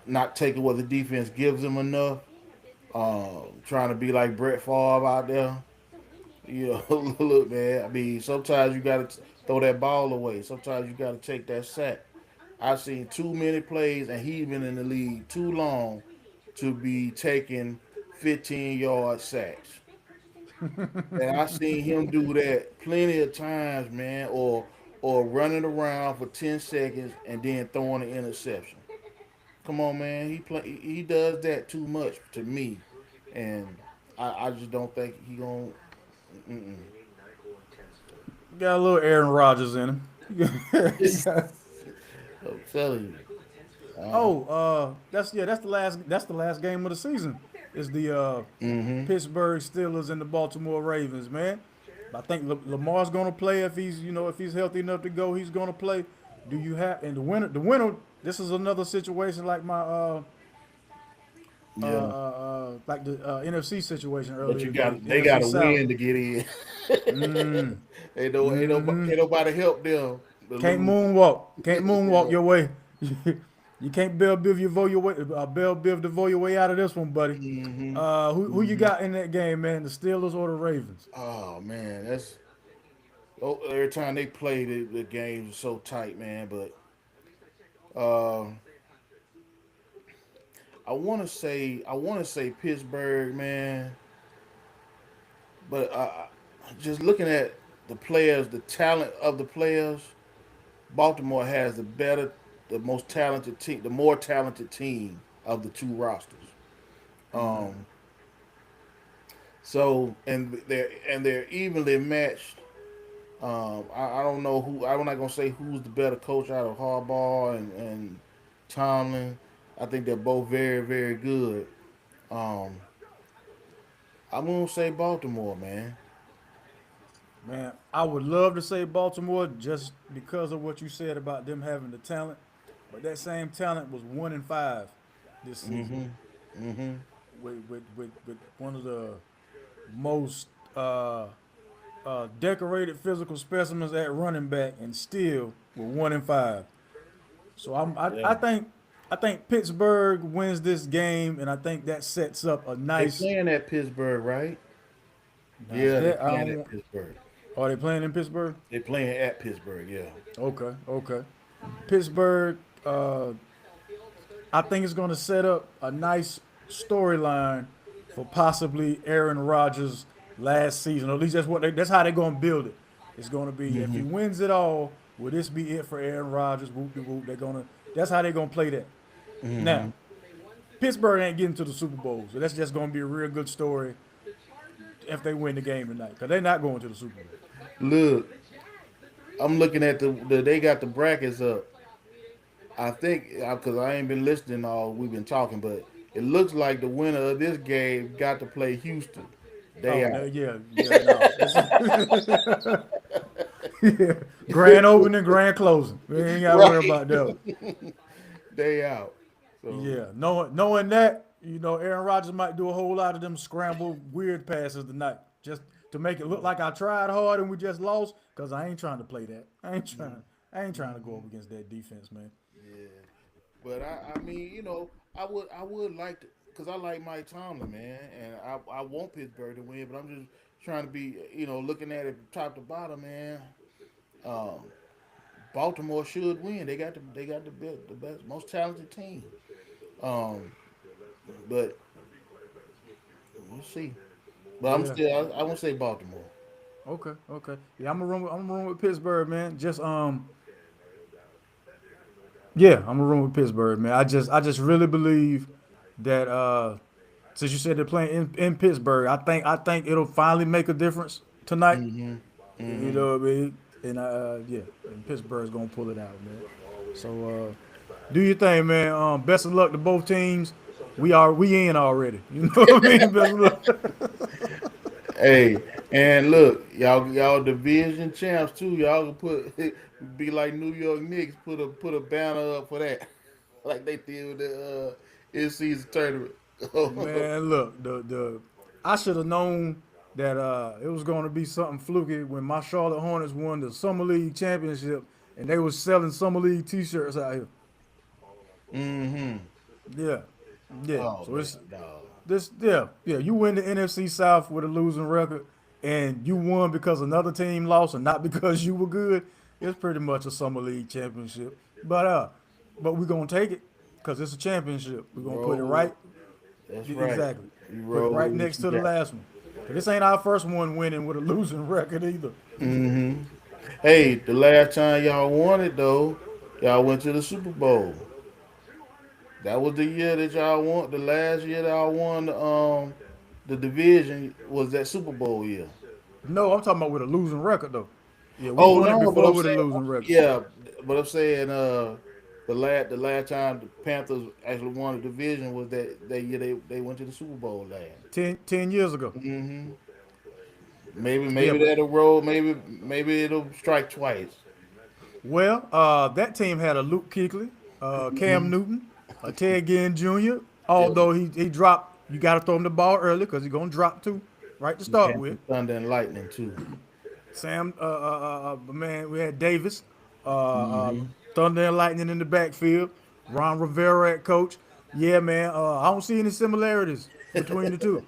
not taking what the defense gives him enough. Trying to be like Brett Favre out there. You know, look, man. I mean, sometimes you got to throw that ball away. Sometimes you got to take that sack. I've seen too many plays, and he's been in the league too long to be taking 15-yard sacks. And I seen him do that plenty of times, man, or running around for 10 seconds and then throwing an interception. Come on, man. He does that too much to me. And I just don't think he going to got a little Aaron Rodgers in him? I'm telling you. that's the last game of the season. Is the Pittsburgh Steelers and the Baltimore Ravens, man. I think Lamar's gonna play if he's healthy enough to go. He's gonna play. Do you have and the winner? The winner. This is another situation like my Yeah. like the NFC situation But earlier. they NFC got to South. win to get in. Mm, Ain't nobody help them to can't lose. moonwalk. Can't moonwalk Yeah. your way. You can't Bell Biv your way. Bell Biv DeVoe your way out of this one, buddy. Who you got in that game, man? The Steelers or the Ravens? Oh man, every time they play the games are so tight, man. But uh, I want to say Pittsburgh, man. But just looking at the players, the talent of the players, Baltimore has the most talented team, the more talented team of the two rosters. Um, so they're evenly matched. I don't know who. I'm not gonna say who's the better coach out of Harbaugh and Tomlin. I think they're both very very good. Um, I'm gonna say Baltimore, man. Man, I would love to say Baltimore just because of what you said about them having the talent, but that same talent was 1-5 this season with one of the most decorated physical specimens at running back, and still we're 1-5. So Yeah, I think Pittsburgh wins this game, and I think that sets up a they nice. playing at Pittsburgh, right? Now Yeah, they that I playing at don't. Pittsburgh. Are they playing in Pittsburgh? They playing at Pittsburgh. Yeah. Okay, okay. Pittsburgh. I think it's going to set up a nice storyline for possibly Aaron Rodgers' last season. Or at least that's how they're going to build it. It's going to be if he wins it all, will this be it for Aaron Rodgers? Whoop de whoop. That's how they're going to play that. Now, Pittsburgh ain't getting to the Super Bowl, so that's just going to be a real good story if they win the game tonight, because they're not going to the Super Bowl. Look, I'm looking at they got the brackets up. I think because I ain't been listening all we've been talking, but it looks like the winner of this game got to play Houston. They Oh no, out. yeah, yeah, no. Yeah. Grand opening, grand closing. We ain't got to worry Right. about that. They out. So Yeah, knowing that, Aaron Rodgers might do a whole lot of them scrambled weird passes tonight, just to make it look like I tried hard and we just lost. Cause I ain't trying to play that. I ain't trying to go up against that defense, man. yeah. But I mean, I would like to, because I like Mike Tomlin, man, and I want Pittsburgh to win, but I'm just trying to be, looking at it top to bottom, man. Um, Baltimore should win. They got the best, most talented team. Um, but we'll see. But I'm Yeah. still, I won't say Baltimore. Okay. Okay. Yeah, I'm gonna run with Pittsburgh, man. Yeah, I'm gonna run with Pittsburgh, man. I just really believe that since you said they're playing in Pittsburgh, I think it'll finally make a difference tonight. Mm-hmm. You Mm-hmm. know what I mean? And yeah, and Pittsburgh's gonna pull it out, man. So do your thing, man. Best of luck to both teams. We in already. You know what I mean? Best of luck. Hey, and look, y'all division champs too. Y'all can put be like New York Knicks, put a banner up for that, like they did with the in season tournament. Man, look, the I should have known that it was going to be something fluky when my Charlotte Hornets won the Summer League championship and they was selling Summer League T-shirts out here. Mm-hmm. Yeah, yeah. Oh So man, it's dog. this. Yeah, yeah. You win the NFC South with a losing record, and you won because another team lost, and not because you were good. It's pretty much a Summer League championship. But we're gonna take it because it's a championship. We're gonna put it Roll. right. That's right. Exactly. You Put it roll right with next what you to the got. last one. 'Cause this ain't our first one winning with a losing record either. Mm-hmm. Hey, the last time y'all won it though, y'all went to the Super Bowl. That was the year that y'all won. The last year that y'all won the division was that Super Bowl year. No, I'm talking about with a losing record though. Yeah, we Oh won it no, but before I'm with a saying losing record. yeah, but I'm saying the last time the Panthers actually won the division was that year they went to the Super Bowl last. Ten years ago. Hmm. Maybe Yeah, maybe but that'll roll. Maybe it'll strike twice. well, that team had a Luke Kuechly, Cam Newton, a Ted Ginn Jr. Yeah, Although he dropped, you got to throw him the ball early because he's gonna drop too, right to the start with. Panthers, Thunder and Lightning too. Sam, man, we had Davis, uh, uh, Hmm. Thunder and Lightning in the backfield. Ron Rivera at coach. Yeah, man. I don't see any similarities between the two.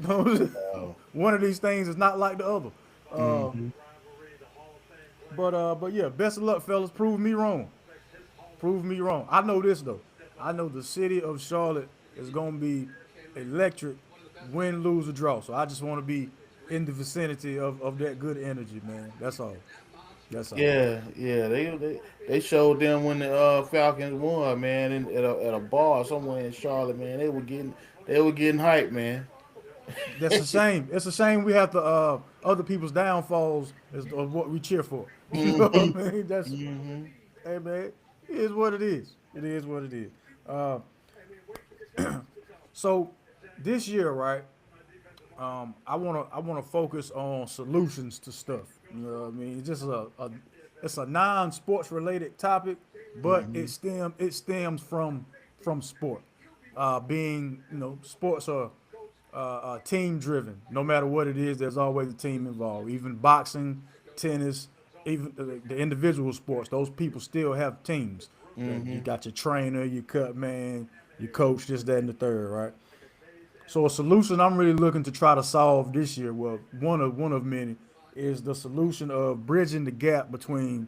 Oh. One of these things is not like the other. Uh, Hmm. but yeah, best of luck, fellas. Prove me wrong. Prove me wrong. I know this though. I know the city of Charlotte is gonna be electric, win, lose, or draw. So I just want to be in the vicinity of that good energy, man. That's all. That's all. Yeah. They showed them when the Falcons won, man, at a bar somewhere in Charlotte, man. They were getting hyped, man. That's a shame. It's a shame we have to other people's downfalls is of what we cheer for. You know Hmm. what I mean? That's Hmm. hey man. It is what it is. It is what it is. Uh, so this year, right? I wanna focus on solutions to stuff. You know what I mean? It's just it's a non-sports related topic, but it stems from sport. Being sports are team driven. No matter what it is, there's always a team involved. Even boxing, tennis, even the individual sports, those people still have teams. You Hmm. got your trainer, your cut man, your coach, this, that, and the third, right? So a solution I'm really looking to try to solve this year, well, one of many, is the solution of bridging the gap between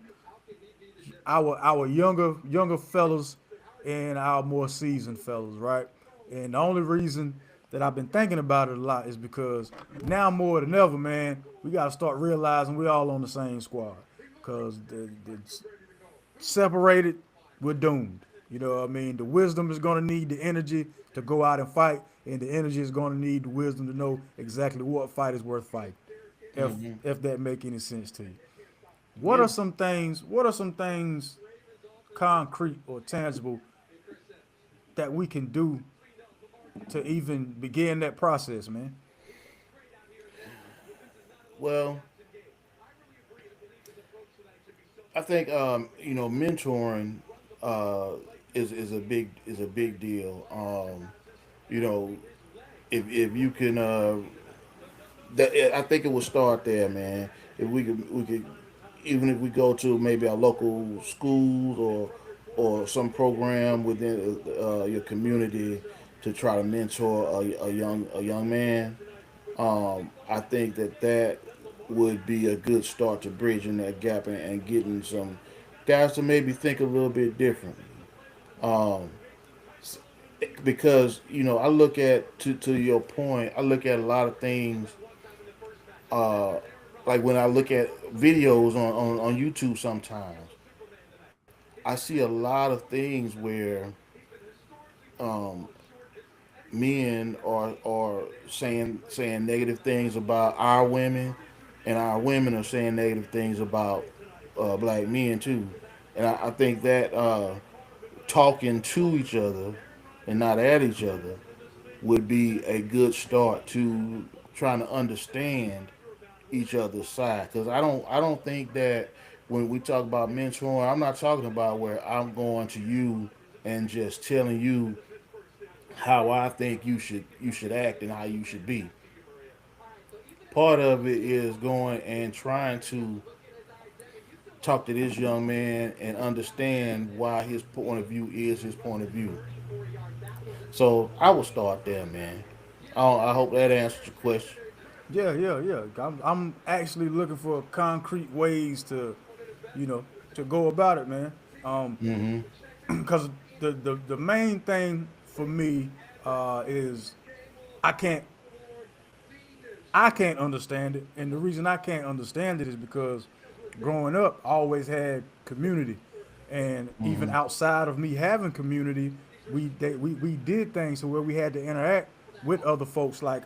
our younger fellas and our more seasoned fellas, right? And the only reason that I've been thinking about it a lot is because now more than ever, man, we got to start realizing we all on the same squad. Because the separated, we're doomed. You know what I mean? The wisdom is going to need the energy to go out and fight, and the energy is going to need the wisdom to know exactly what fight is worth fighting. If Hmm. if that make any sense to you. What Yeah. are some things? What are some things concrete or tangible that we can do to even begin that process, man? Well, I think mentoring uh, is a big deal. You know, if you can, I think it would start there, man. If we could, even if we go to maybe our local schools or some program within your community to try to mentor a young man. I think that would be a good start to bridging that gap and getting some guys to maybe think a little bit differently. Um, because I look at to your point, I look at a lot of things. Uh, like when I look at videos on YouTube, sometimes I see a lot of things where men are saying negative things about our women, and our women are saying negative things about black men too. And I think that talking to each other and not at each other would be a good start to trying to understand each other's side. Because I don't think that when we talk about mentoring, I'm not talking about where I'm going to you and just telling you how I think you should act and how you should be. Part of it is going and trying to talk to this young man and understand why his point of view is his point of view. So I will start there, man. I hope that answers your question. Yeah. I'm actually looking for concrete ways to, you know, to go about it, man. Mm-hmm. Because the main thing for me is I can't I can't understand it, and the reason I can't understand it is because growing up, I always had community, and even Mm-hmm. outside of me having community, we did things to where we had to interact with other folks. Like,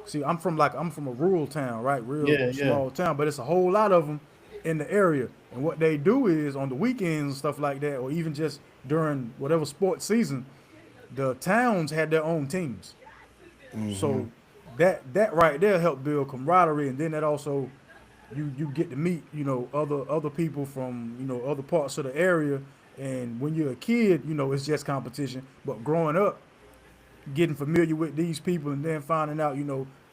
see, I'm from a rural town, right, real Yeah, yeah. small town, but it's a whole lot of them in the area, and what they do is on the weekends and stuff like that, or even just during whatever sports season, the towns had their own teams. Mm-hmm. So that right there helped build camaraderie, and then that also you get to meet other people from other parts of the area. And when you're a kid, it's just competition. But growing up, getting familiar with these people, and then finding out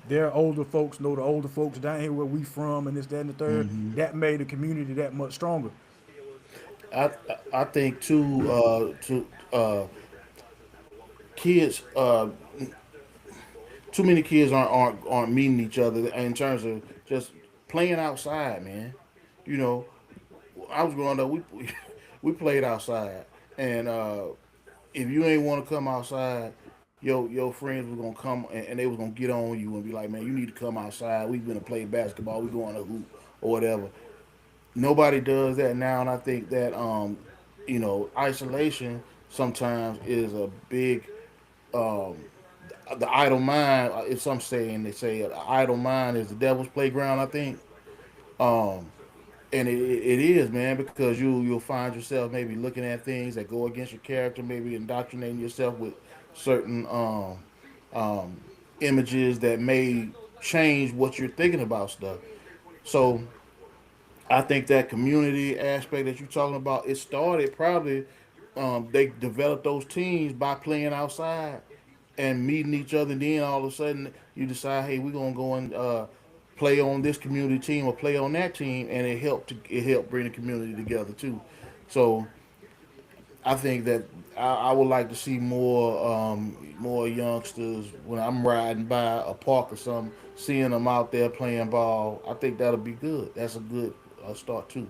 their older folks know the older folks down here where we from, and this, that, and the third, Mm-hmm. that made the community that much stronger. I think too. To kids, too many kids aren't meeting each other in terms of just playing outside, man. You know, I was growing up, we played outside, and if you ain't want to come outside, your friends were gonna come and they was gonna get on you and be like, man, you need to come outside. We gonna play basketball. We going to hoop or whatever. Nobody does that now, and I think that isolation sometimes is a big the idle mind. It's some saying they say the idle mind is the devil's playground. I think, um, and it is, man, because you'll find yourself maybe looking at things that go against your character, maybe indoctrinating yourself with certain um, images that may change what you're thinking about stuff. So I think that community aspect that you're talking about, it started probably they developed those teams by playing outside and meeting each other. And then all of a sudden you decide, hey, we're gonna go and play on this community team or play on that team, and it helped bring the community together too. So I think that I would like to see more youngsters when I'm riding by a park or something, seeing them out there playing ball. I think that'll be good. That's a good start too.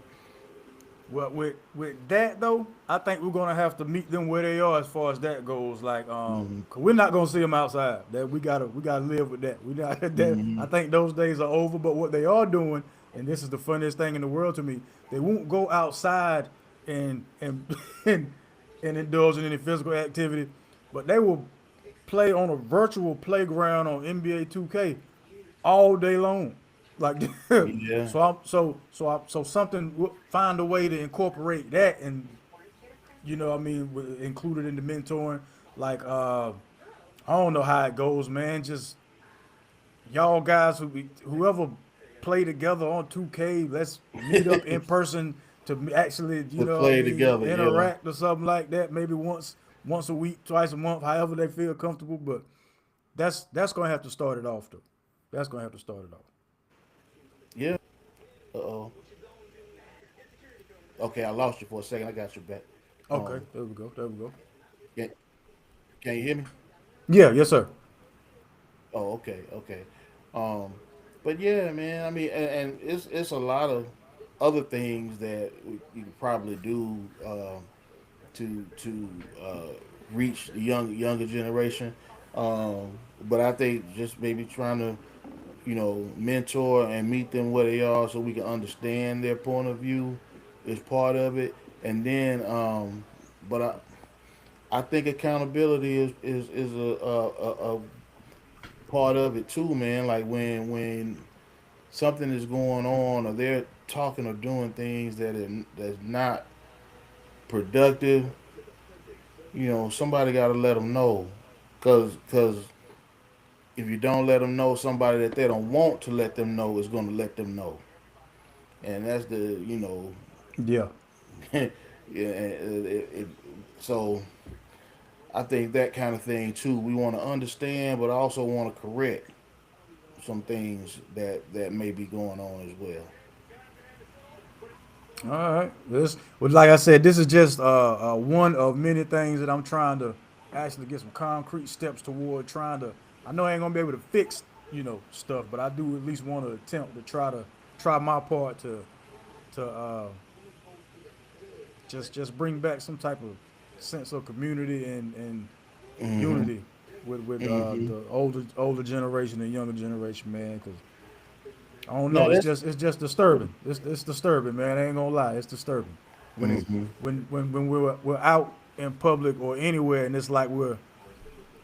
Well, with that though, I think we're gonna have to meet them where they are as far as that goes. Like, Hmm. 'cause we're not gonna see them outside. That we gotta live with that. We not that. I Hmm. think those days are over. But what they are doing, and this is the funniest thing in the world to me, they won't go outside and and and indulge in any physical activity, but they will play on a virtual playground on NBA 2K all day long. Like, Yeah. so something find a way to incorporate that, and what I mean, included in the mentoring. Like, I don't know how it goes, man. Just y'all guys whoever play together on 2K, let's meet up in person to actually, To what I play mean, together, yeah. interact or something like that. Maybe once a week, twice a month, however they feel comfortable. But that's gonna have to start it off though. That's gonna have to start it off. Yeah. Uh oh. Okay, I lost you for a second. I got you back. Okay, Um, there we go. There we go. can, can you hear me? Yeah, yes, sir. Oh, okay, okay. Um, but yeah, man. I mean, and it's a lot of other things that you could probably do to reach the younger generation. But I think just maybe trying to mentor and meet them where they are so we can understand their point of view is part of it. And then, but I think accountability is a part of it too, man. Like when something is going on, or they're talking or doing things that's not productive, somebody got to let them know, cause if you don't let them know, somebody that they don't want to let them know is going to let them know, and that's Yeah. yeah. So I think that kind of thing too. We want to understand, but also want to correct some things that may be going on as well. All right. This, well, like I said, this is just one of many things that I'm trying to actually get some concrete steps toward. Trying to, I know I ain't gonna be able to fix, stuff, but I do at least want to attempt to try my part to just bring back some type of sense of community and Hmm. unity with Hmm. the older generation and younger generation, man. Because I don't know, No, that's. it's just disturbing. It's disturbing, man. I ain't gonna lie, it's disturbing when it's Hmm. when we're out in public or anywhere, and it's like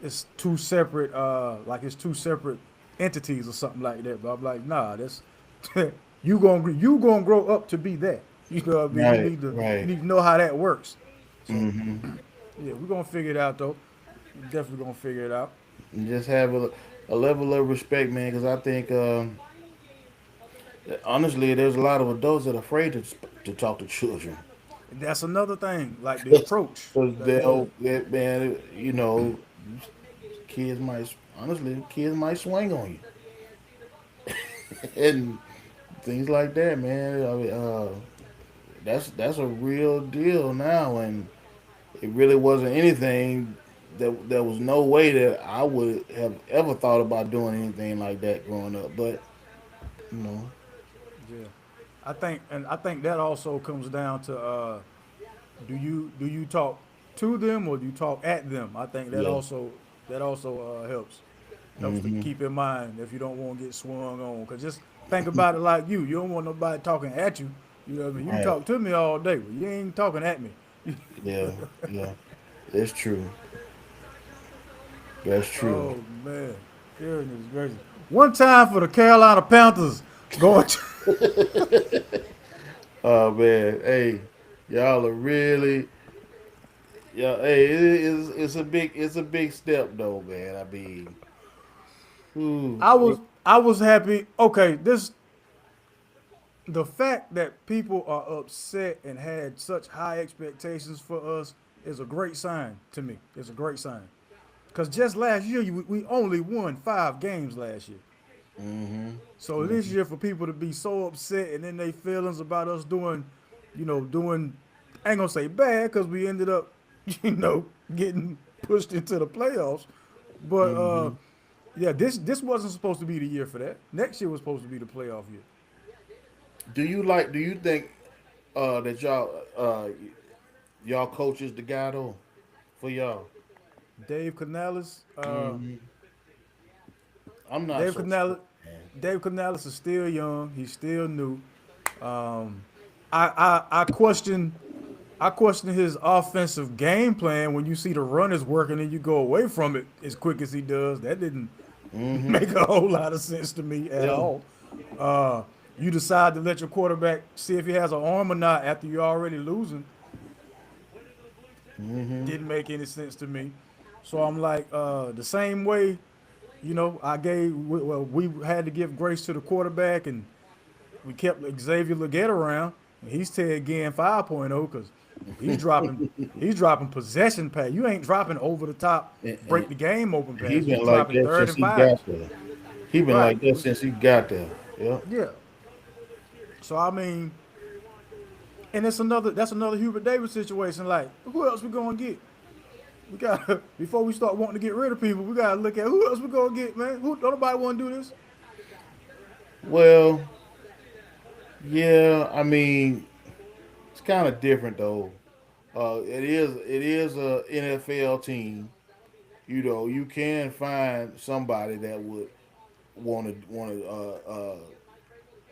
it's two separate like it's two separate entities or something like that. But I'm like, nah, that's you gonna grow up to be that. You know what I mean? Right, You right. need to know how that works. So Hmm. yeah, we're gonna figure it out though. We're definitely gonna figure it out. And just have a level of respect, man, because I think honestly, there's a lot of adults that are afraid to talk to children. And that's another thing, like the approach. Because Like, yeah, man, kids might swing on you and things like that, man. I mean, that's a real deal now, and it really wasn't anything. There was no way that I would have ever thought about doing anything like that growing up. But you know, yeah. I think that also comes down to do you talk to them or do you talk at them? I think yeah. that also helps to Hmm. keep in mind if you don't want to get swung on. Cause just think about it like you don't want nobody talking at you. You know what I mean? You can Right. talk to me all day, but you ain't talking at me. Yeah. Yeah. It's true. That's true. Oh man, goodness gracious! One time for the Carolina Panthers going. Oh man, hey, y'all are really, yeah. Hey, it's a big step though, man. I mean, ooh, I was happy. Okay, this the fact that people are upset and had such high expectations for us is a great sign to me. It's a great sign because just last year we only won 5 games last year. mm-hmm, So this mm-hmm. year for people to be so upset and then they feelings about us doing, doing, I ain't gonna say bad because we ended up, getting pushed into the playoffs. But Mm-hmm. yeah, this wasn't supposed to be the year for that. Next year was supposed to be the playoff year. Do you think that y'all coaches the guy though for y'all? Dave Canales, Hmm. I'm not Dave so sure, Canales, man. Dave Canales is still young. He's still new. Um, I question his offensive game plan when you see the runners working and you go away from it as quick as he does. That didn't Mm-hmm. make a whole lot of sense to me at Yeah. all. You decide to let your quarterback see if he has an arm or not after you're already losing. Mm-hmm. Didn't make any sense to me. So I'm like, the same way, we had to give grace to the quarterback and we kept Xavier Leggett around. And he's Ted Ginn 5.0 because he's dropping he's dropping possession pass. You ain't dropping over the top, And break the game open he passes. You been like dropping that third since and he got fives. there. He been Right. like that since he got there. Yeah. Yeah. So I mean, and that's another Hubert Davis situation. Like, who else we gonna get? We got before we start wanting to get rid of people, we gotta look at who else we gonna get, man. Who don't nobody wanna do this? Well, yeah. I mean, it's kind of different though. It is a NFL team. You can find somebody that would want to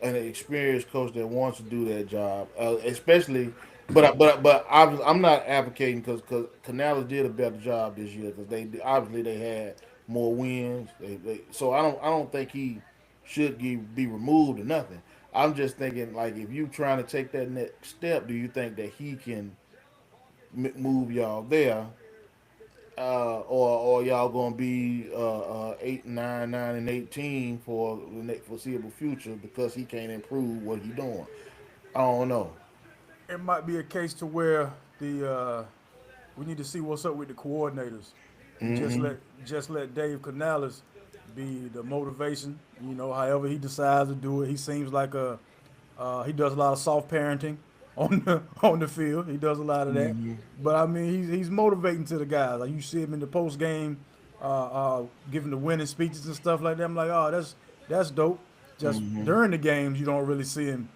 an experienced coach that wants to do that job, especially I'm not advocating because Canales did a better job this year because they obviously they had more wins. So I don't think he should be removed or nothing. I'm just thinking like if you trying to take that next step, do you think that he can move y'all there, or y'all gonna be 8, 9, 9, and 18 for the next foreseeable future because he can't improve what he doing? I don't know. It might be a case to where the we need to see what's up with the coordinators and just let Dave Canales be the motivation. However he decides to do it, he seems like he does a lot of soft parenting on the field. He does a lot of that, but I mean he's motivating to the guys. Like you see him in the post game, giving the winning speeches and stuff like that. I'm like, oh, that's dope. Just during the games, you don't really see him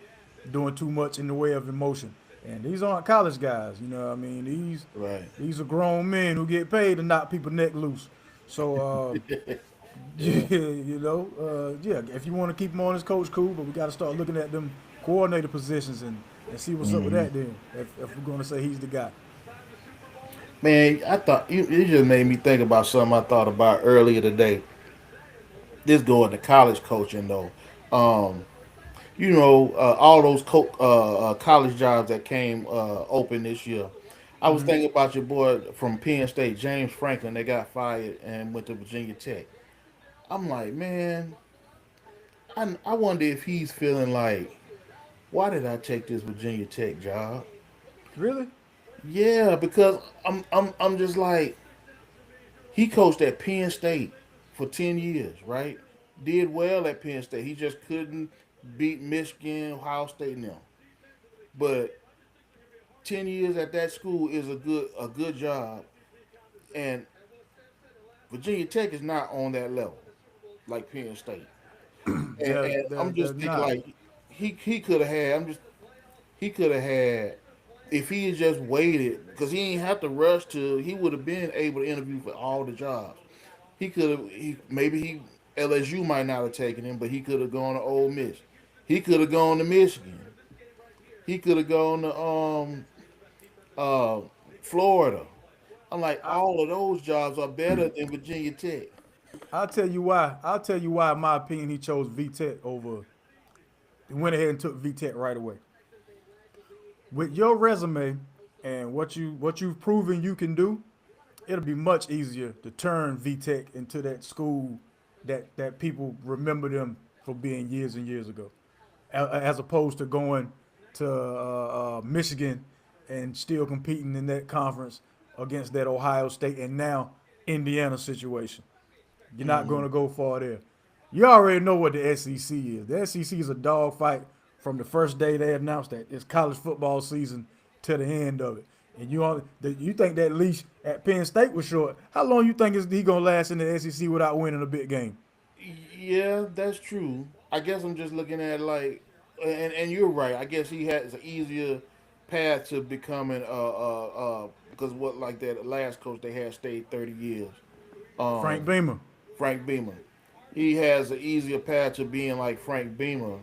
doing too much in the way of emotion. And these aren't college guys, you know what I mean? These Right. these are grown men who get paid to knock people neck loose. So yeah, yeah. If you want to keep him on as coach, cool. But we got to start looking at them coordinator positions and see what's up with that. Then, if we're going to say he's the guy. Man, I thought you just made me think about something I thought about earlier today. This going to college coaching though. Um, all those college jobs that came open this year. I was thinking about your boy from Penn State, James Franklin. They got fired and went to Virginia Tech. I'm like, man, I wonder if he's feeling like, why did I take this Virginia Tech job? Really? Yeah, because I'm just like, he coached at Penn State for 10 years, right? Did well at Penn State. He just couldn't beat Michigan, Ohio State now. But 10 years at that school is a good job, and Virginia Tech is not on that level like Penn State. And I'm They're just thinking not. like he could have had. He could have had if he had just waited because he ain't have to rush to. He would have been able to interview for all the jobs. He could have. Maybe LSU might not have taken him, but he could have gone to Ole Miss. He could have gone to Michigan. He could have gone to uh, Florida. I'm like, I, all of those jobs are better than Virginia Tech. I'll tell you why. I'll tell you why. In my opinion, he chose VTech over. He went ahead and took VTech right away. With your resume and what you've proven you can do, it'll be much easier to turn VTech into that school that people remember them for being years and years ago, as opposed to going to Michigan and still competing in that conference against that Ohio State and now Indiana situation. You're not going to go far there. You already know what the SEC is. The SEC is a dogfight from the first day they announced that it's college football season to the end of it. And you think that leash at Penn State was short? How long you think is he gonna last in the SEC without winning a big game? Yeah, that's true. I guess I'm just looking at like, and you're right. I guess he has an easier path to becoming because what like that last coach they had stayed 30 years. Frank Um, Beamer. Frank Beamer. He has an easier path to being like Frank Beamer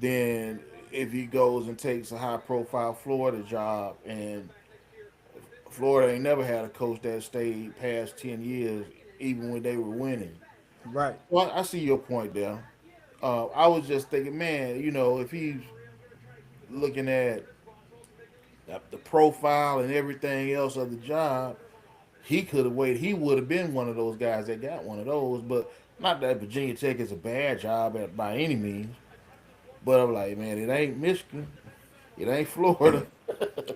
than if he goes and takes a high profile Florida job. And Florida ain't never had a coach that stayed past 10 years, even when they were winning. Right. Well, I see your point there. I was just thinking, man, if he's looking at the profile and everything else of the job, he could have waited. He would have been one of those guys that got one of those. But not that Virginia Tech is a bad job by any means. But I'm like, man, it ain't Michigan. It ain't Florida.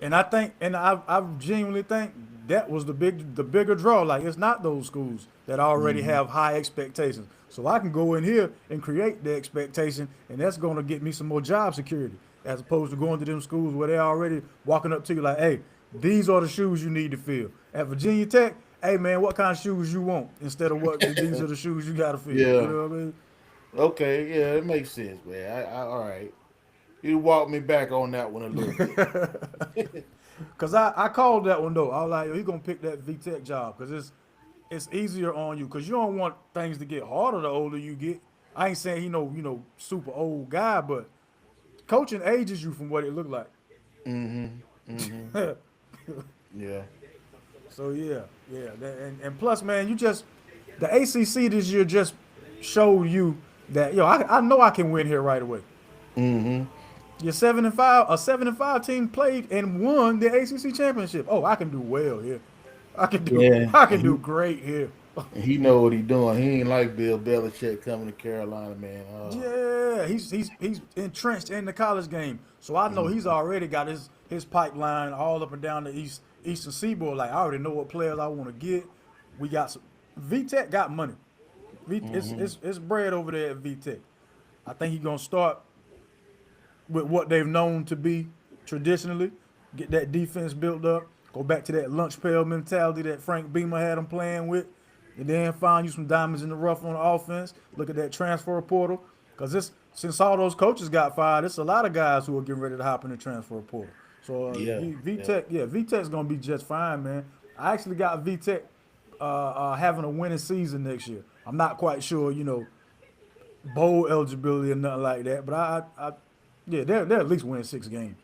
And I genuinely think that was the bigger draw. Like it's not those schools that already have high expectations. So I can go in here and create the expectation, and that's going to get me some more job security, as opposed to going to them schools where they're already walking up to you like, hey, these are the shoes you need to fill. At Virginia Tech, hey man, what kind of shoes you want instead of what these are the shoes you got to fill. You Yeah. know what I mean? Okay. Yeah, it makes sense, man. All right. You walked me back on that one a little bit. Cause I called that one though. I was like, yo, he gonna pick that VTech job because it's easier on you because you don't want things to get harder the older you get. I ain't saying he super old guy, but coaching ages you from what it looked like. Mm-hmm. Yeah. So yeah, and plus, man, the ACC this year just showed you that I know I can win here right away. Mm-hmm. You're 7-5, a 7-5 team played and won the ACC championship. Oh, I can do well here. Yeah. I can do great here. And he know what he doing. He ain't like Bill Belichick coming to Carolina, man. Yeah, he's entrenched in the college game, so I know he's already got his pipeline all up and down the eastern seaboard. Like I already know what players I want to get. We got some. VTech got money. It's bread over there at VTech. I think he's gonna start with what they've known to be traditionally. Get that defense built up. Go back to that lunch pail mentality that Frank Beamer had them playing with, and then find you some diamonds in the rough on the offense. Look at that transfer portal, because this since all those coaches got fired, it's a lot of guys who are getting ready to hop in the transfer portal. So Yeah. Yeah. VTech, yeah, VTech's gonna be just fine, man. I actually got VTech having a winning season next year. I'm not quite sure, bowl eligibility or nothing like that. But yeah, they're at least winning 6 games.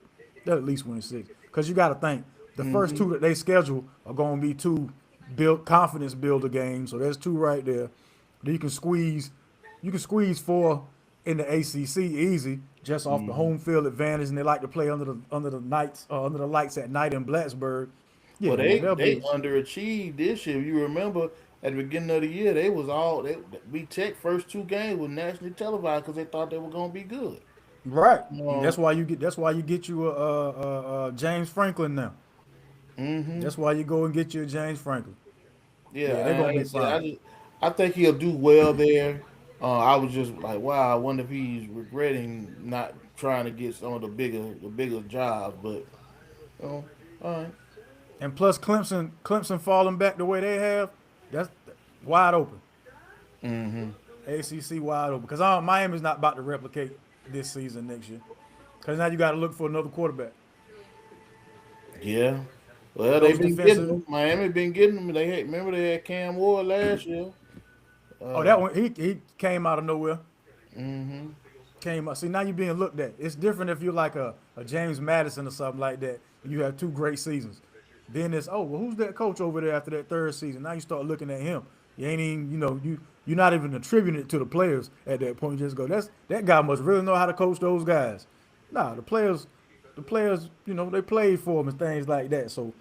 They're at least winning 6 because you got to think the first Mm-hmm. 2 that they schedule are going to be 2 build confidence builder games. So there's 2 right there. Then you can squeeze 4 in the ACC easy just off the Mm-hmm. home field advantage, and they like to play under the lights at night in Blacksburg. Yeah, Well, man, they they'll be they underachieved this year. You remember at the beginning of the year, they was all they we Tech first 2 games was nationally televised because they thought they were gonna be good. right. And Um, that's why you get you a James Franklin now. mm-hmm. That's why you go and get you a James Franklin. Yeah, Yeah, they're and gonna like I be said, fine. I think he'll do well there. I was just like, wow, I wonder if he's regretting not trying to get some of the bigger jobs, but oh, all right. And plus Clemson falling back the way they have, that's wide open. Mm-hmm. ACC wide open because Miami's not about to replicate this season next year. Because now you got to look for another quarterback. Yeah. Well, they Those been getting defensive. them. Miami been getting them. Remember they had Cam Ward last year. Oh, Uh, that one he came out of nowhere. mm-hmm. Came up. See, now you're being looked at. It's different if you're like a James Madison or something like that. And you have 2 great seasons. Then it's well, who's that coach over there after that 3rd season? Now you start looking at him. You ain't even you're not even attributing it to the players at that point. You just go, that guy must really know how to coach those guys. Nah, the players, they played for him and things like that. So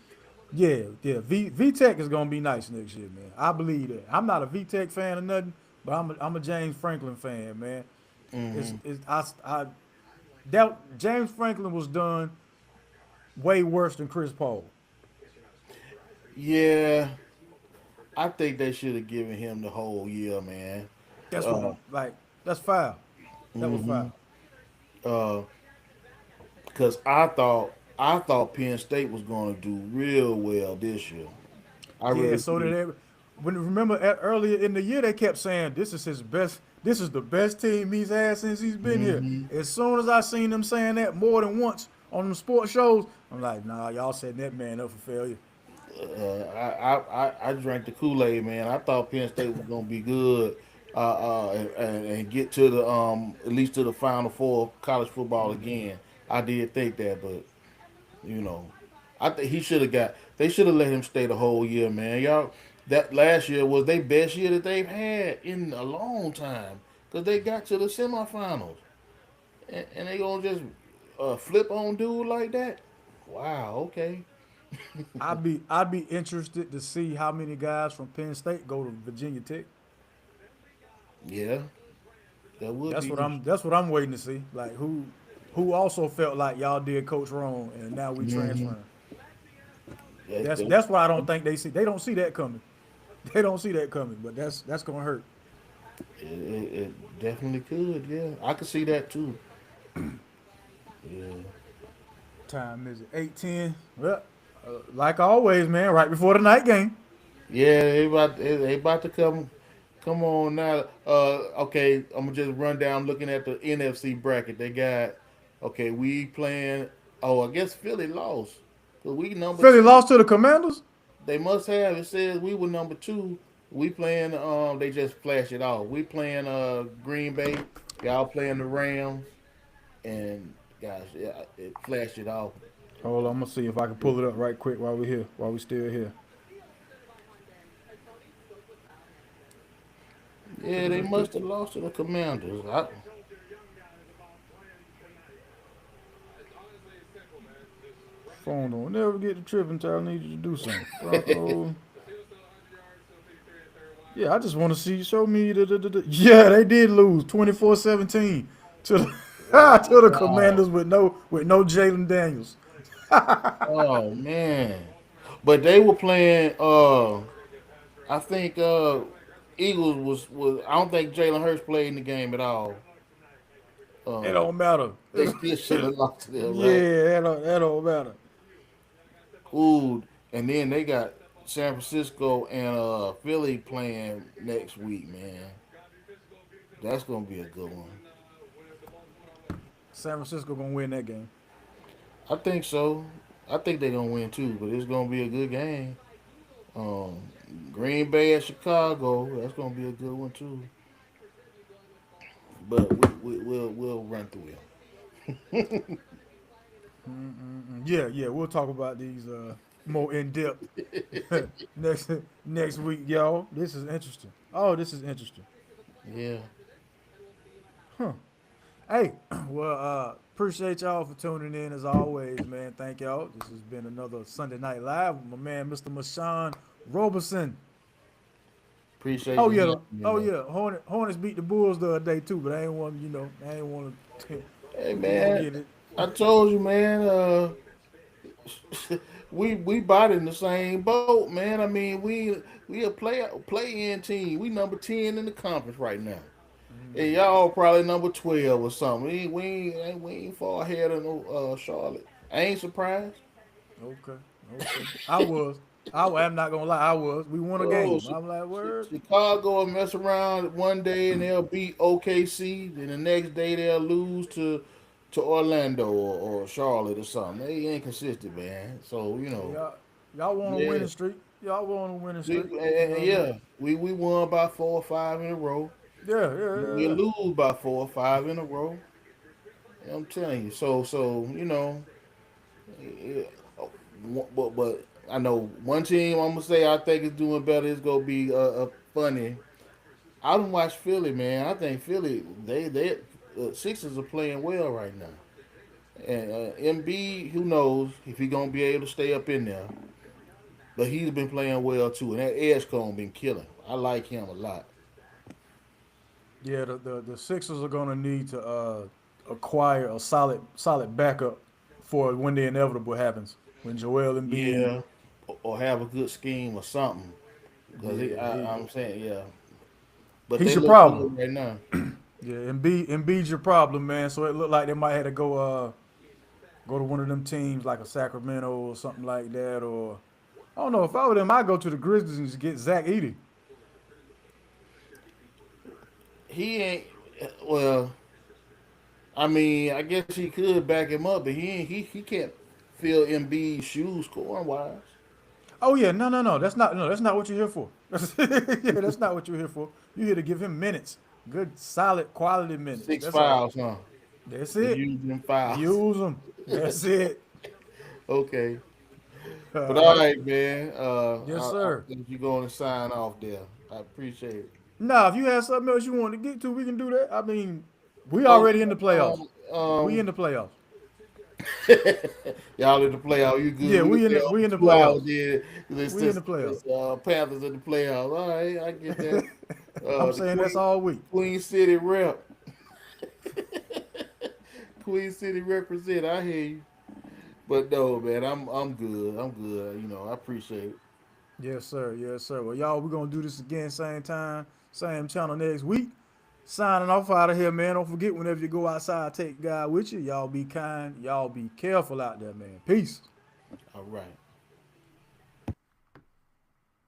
yeah. VTech is gonna be nice next year, man. I believe that. I'm not a VTech fan or nothing, but I'm a James Franklin fan, man. Mm-hmm. It's I that James Franklin was done way worse than Chris Paul. Yeah, I think they should have given him the whole year, man. That's what Uh, I'm like. That's foul. That was mm-hmm. foul. Uh, because I thought Penn State was going to do real well this year. I Yeah, really so did did. they. Remember earlier in the year they kept saying this is his best. This is the best team he's had since he's been here. Mm-hmm. As soon as I seen them saying that more than once on them sports shows, I'm like, nah, y'all setting that man up for failure. I drank the Kool Aid, man. I thought Penn State was gonna be good, and get to the at least to the Final Four of college football again. I did think that, but you know, I think he should have got. They should have let him stay the whole year, man. Y'all, that last year was their best year that they've had in a long time because they got to the semifinals, and they gonna just flip on dude like that. Wow. Okay. I'd be interested to see how many guys from Penn State go to Virginia Tech. Yeah. That would be interesting. That's what I'm waiting to see. Like who also felt like y'all did coach wrong and now we Hmm. transferring. That, That's that, that's why I don't think they don't see that coming. They don't see that coming, but that's gonna hurt. it definitely could. Yeah, I could see that too. Yeah. Time is it 8:10? Well, like always, man, right before the night game. Yeah, they about to come on now. Okay, I'm gonna just run down looking at the NFC bracket. They got okay. We playing. Oh, I guess Philly lost. So we number Philly two. lost to the Commanders. They must have. It says we were number 2. We playing. They just flash it off. We playing. Green Bay. Y'all playing the Rams. And gosh, yeah, it flashed it off. Hold on, I'm gonna see if I can pull it up right quick while we're here, while we still here. Yeah, they must have lost to the Commanders. Phone don't never get to tripping until I need you to do something. Broncos. Yeah, I just want to see. Show me the. Yeah, they did lose 24-17 to the to the Wow. Commanders with no Jalen Daniels. Oh man. But they were playing I think Eagles was I don't think Jalen Hurts played in the game at all. It Um don't matter. they still should have lost to them, right? Yeah, that don't matter. Ooh, and then they got San Francisco and Philly playing next week, man. That's gonna be a good one. San Francisco gonna win that game. I think so. I think they're gonna win too, but it's gonna be a good game. Um, Green Bay at Chicago, that's gonna be a good one too. But we'll run through Yeah, we'll talk about these more in depth next next week, y'all. This is interesting. Oh, this is interesting. it. Yeah. Hey, well, appreciate y'all for tuning in as always, man. Thank y'all. This has been another Sunday Night Live with my man, Mr. Mashawn Roberson. Appreciate Oh you yeah, having me, oh man. yeah. Hornets beat the Bulls the other day too, but I ain't want I ain't want to Hey man, get it. I told you, man. We bought in the same boat, man. I mean, we a play in team. We number 10 in the conference right now. And y'all probably number 12 or something. We ain't far ahead of no Charlotte. I ain't surprised. Okay, okay. I'm not gonna lie. I was. We won a Oh, game. I'm like, word. Chicago will mess around one day and they'll beat OKC. Then the next day they'll lose to Orlando or Charlotte or something. They ain't consistent, man. So Y'all want a yeah, winning streak. Y'all want a winning streak. You know what I mean? yeah. We won by 4 or 5 in a row. Yeah, yeah, yeah, We yeah. lose by 4 or 5 in a row. I'm telling you. So yeah, but I know one team I'm gonna say I think is doing better. Is gonna be funny. I don't watch Philly, man. I think Philly they Sixers are playing well right now. And MB, who knows if he gonna be able to stay up in there. But he's been playing well too, and that Edgecombe been killing. I like him a lot. Yeah, the Sixers are gonna need to acquire a solid backup for when the inevitable happens. When Joel Embiid, Yeah, or have a good scheme or something. Because yeah, I'm saying, yeah. But he's they your look problem. good right now. Yeah, Embiid's your problem, man. So it looked like they might have to go to one of them teams like a Sacramento or something like that. Or I don't know if I were them, I'd go to the Grizzlies and just get Zach Edey. He ain't well. I mean, I guess he could back him up, but he can't fill Embiid's shoes scoring wise. Oh yeah, no. That's not what you're here for. Yeah, that's not what you're here for. You're here to give him minutes, good, solid, quality minutes. Six That's all. fouls, huh? That's He it. used them fouls. Use them. That's it. Okay. But All all right. right, man. Yes, I sir. think you're going to sign off there. I appreciate it. Now, if you have something else you want to get to, we can do that. I mean, we Oh, already in the playoffs. We in um, the playoffs. y'all in the playoffs. You good? Yeah, We can stay we over in the 2 hours playoffs. there. We in the playoffs. Panthers in the playoffs. All right, I get that. I'm The saying that's all week. Queen City rep. Queen City represent. I hear you. But no, man, I'm good. I'm good. I appreciate it. Yes, sir. Yes, sir. Well, y'all, we're gonna do this again, same time, same channel next week. Signing off out of here, man. Don't forget whenever you go outside, take God with you. Y'all be kind. Y'all be careful out there, man. Peace. All right.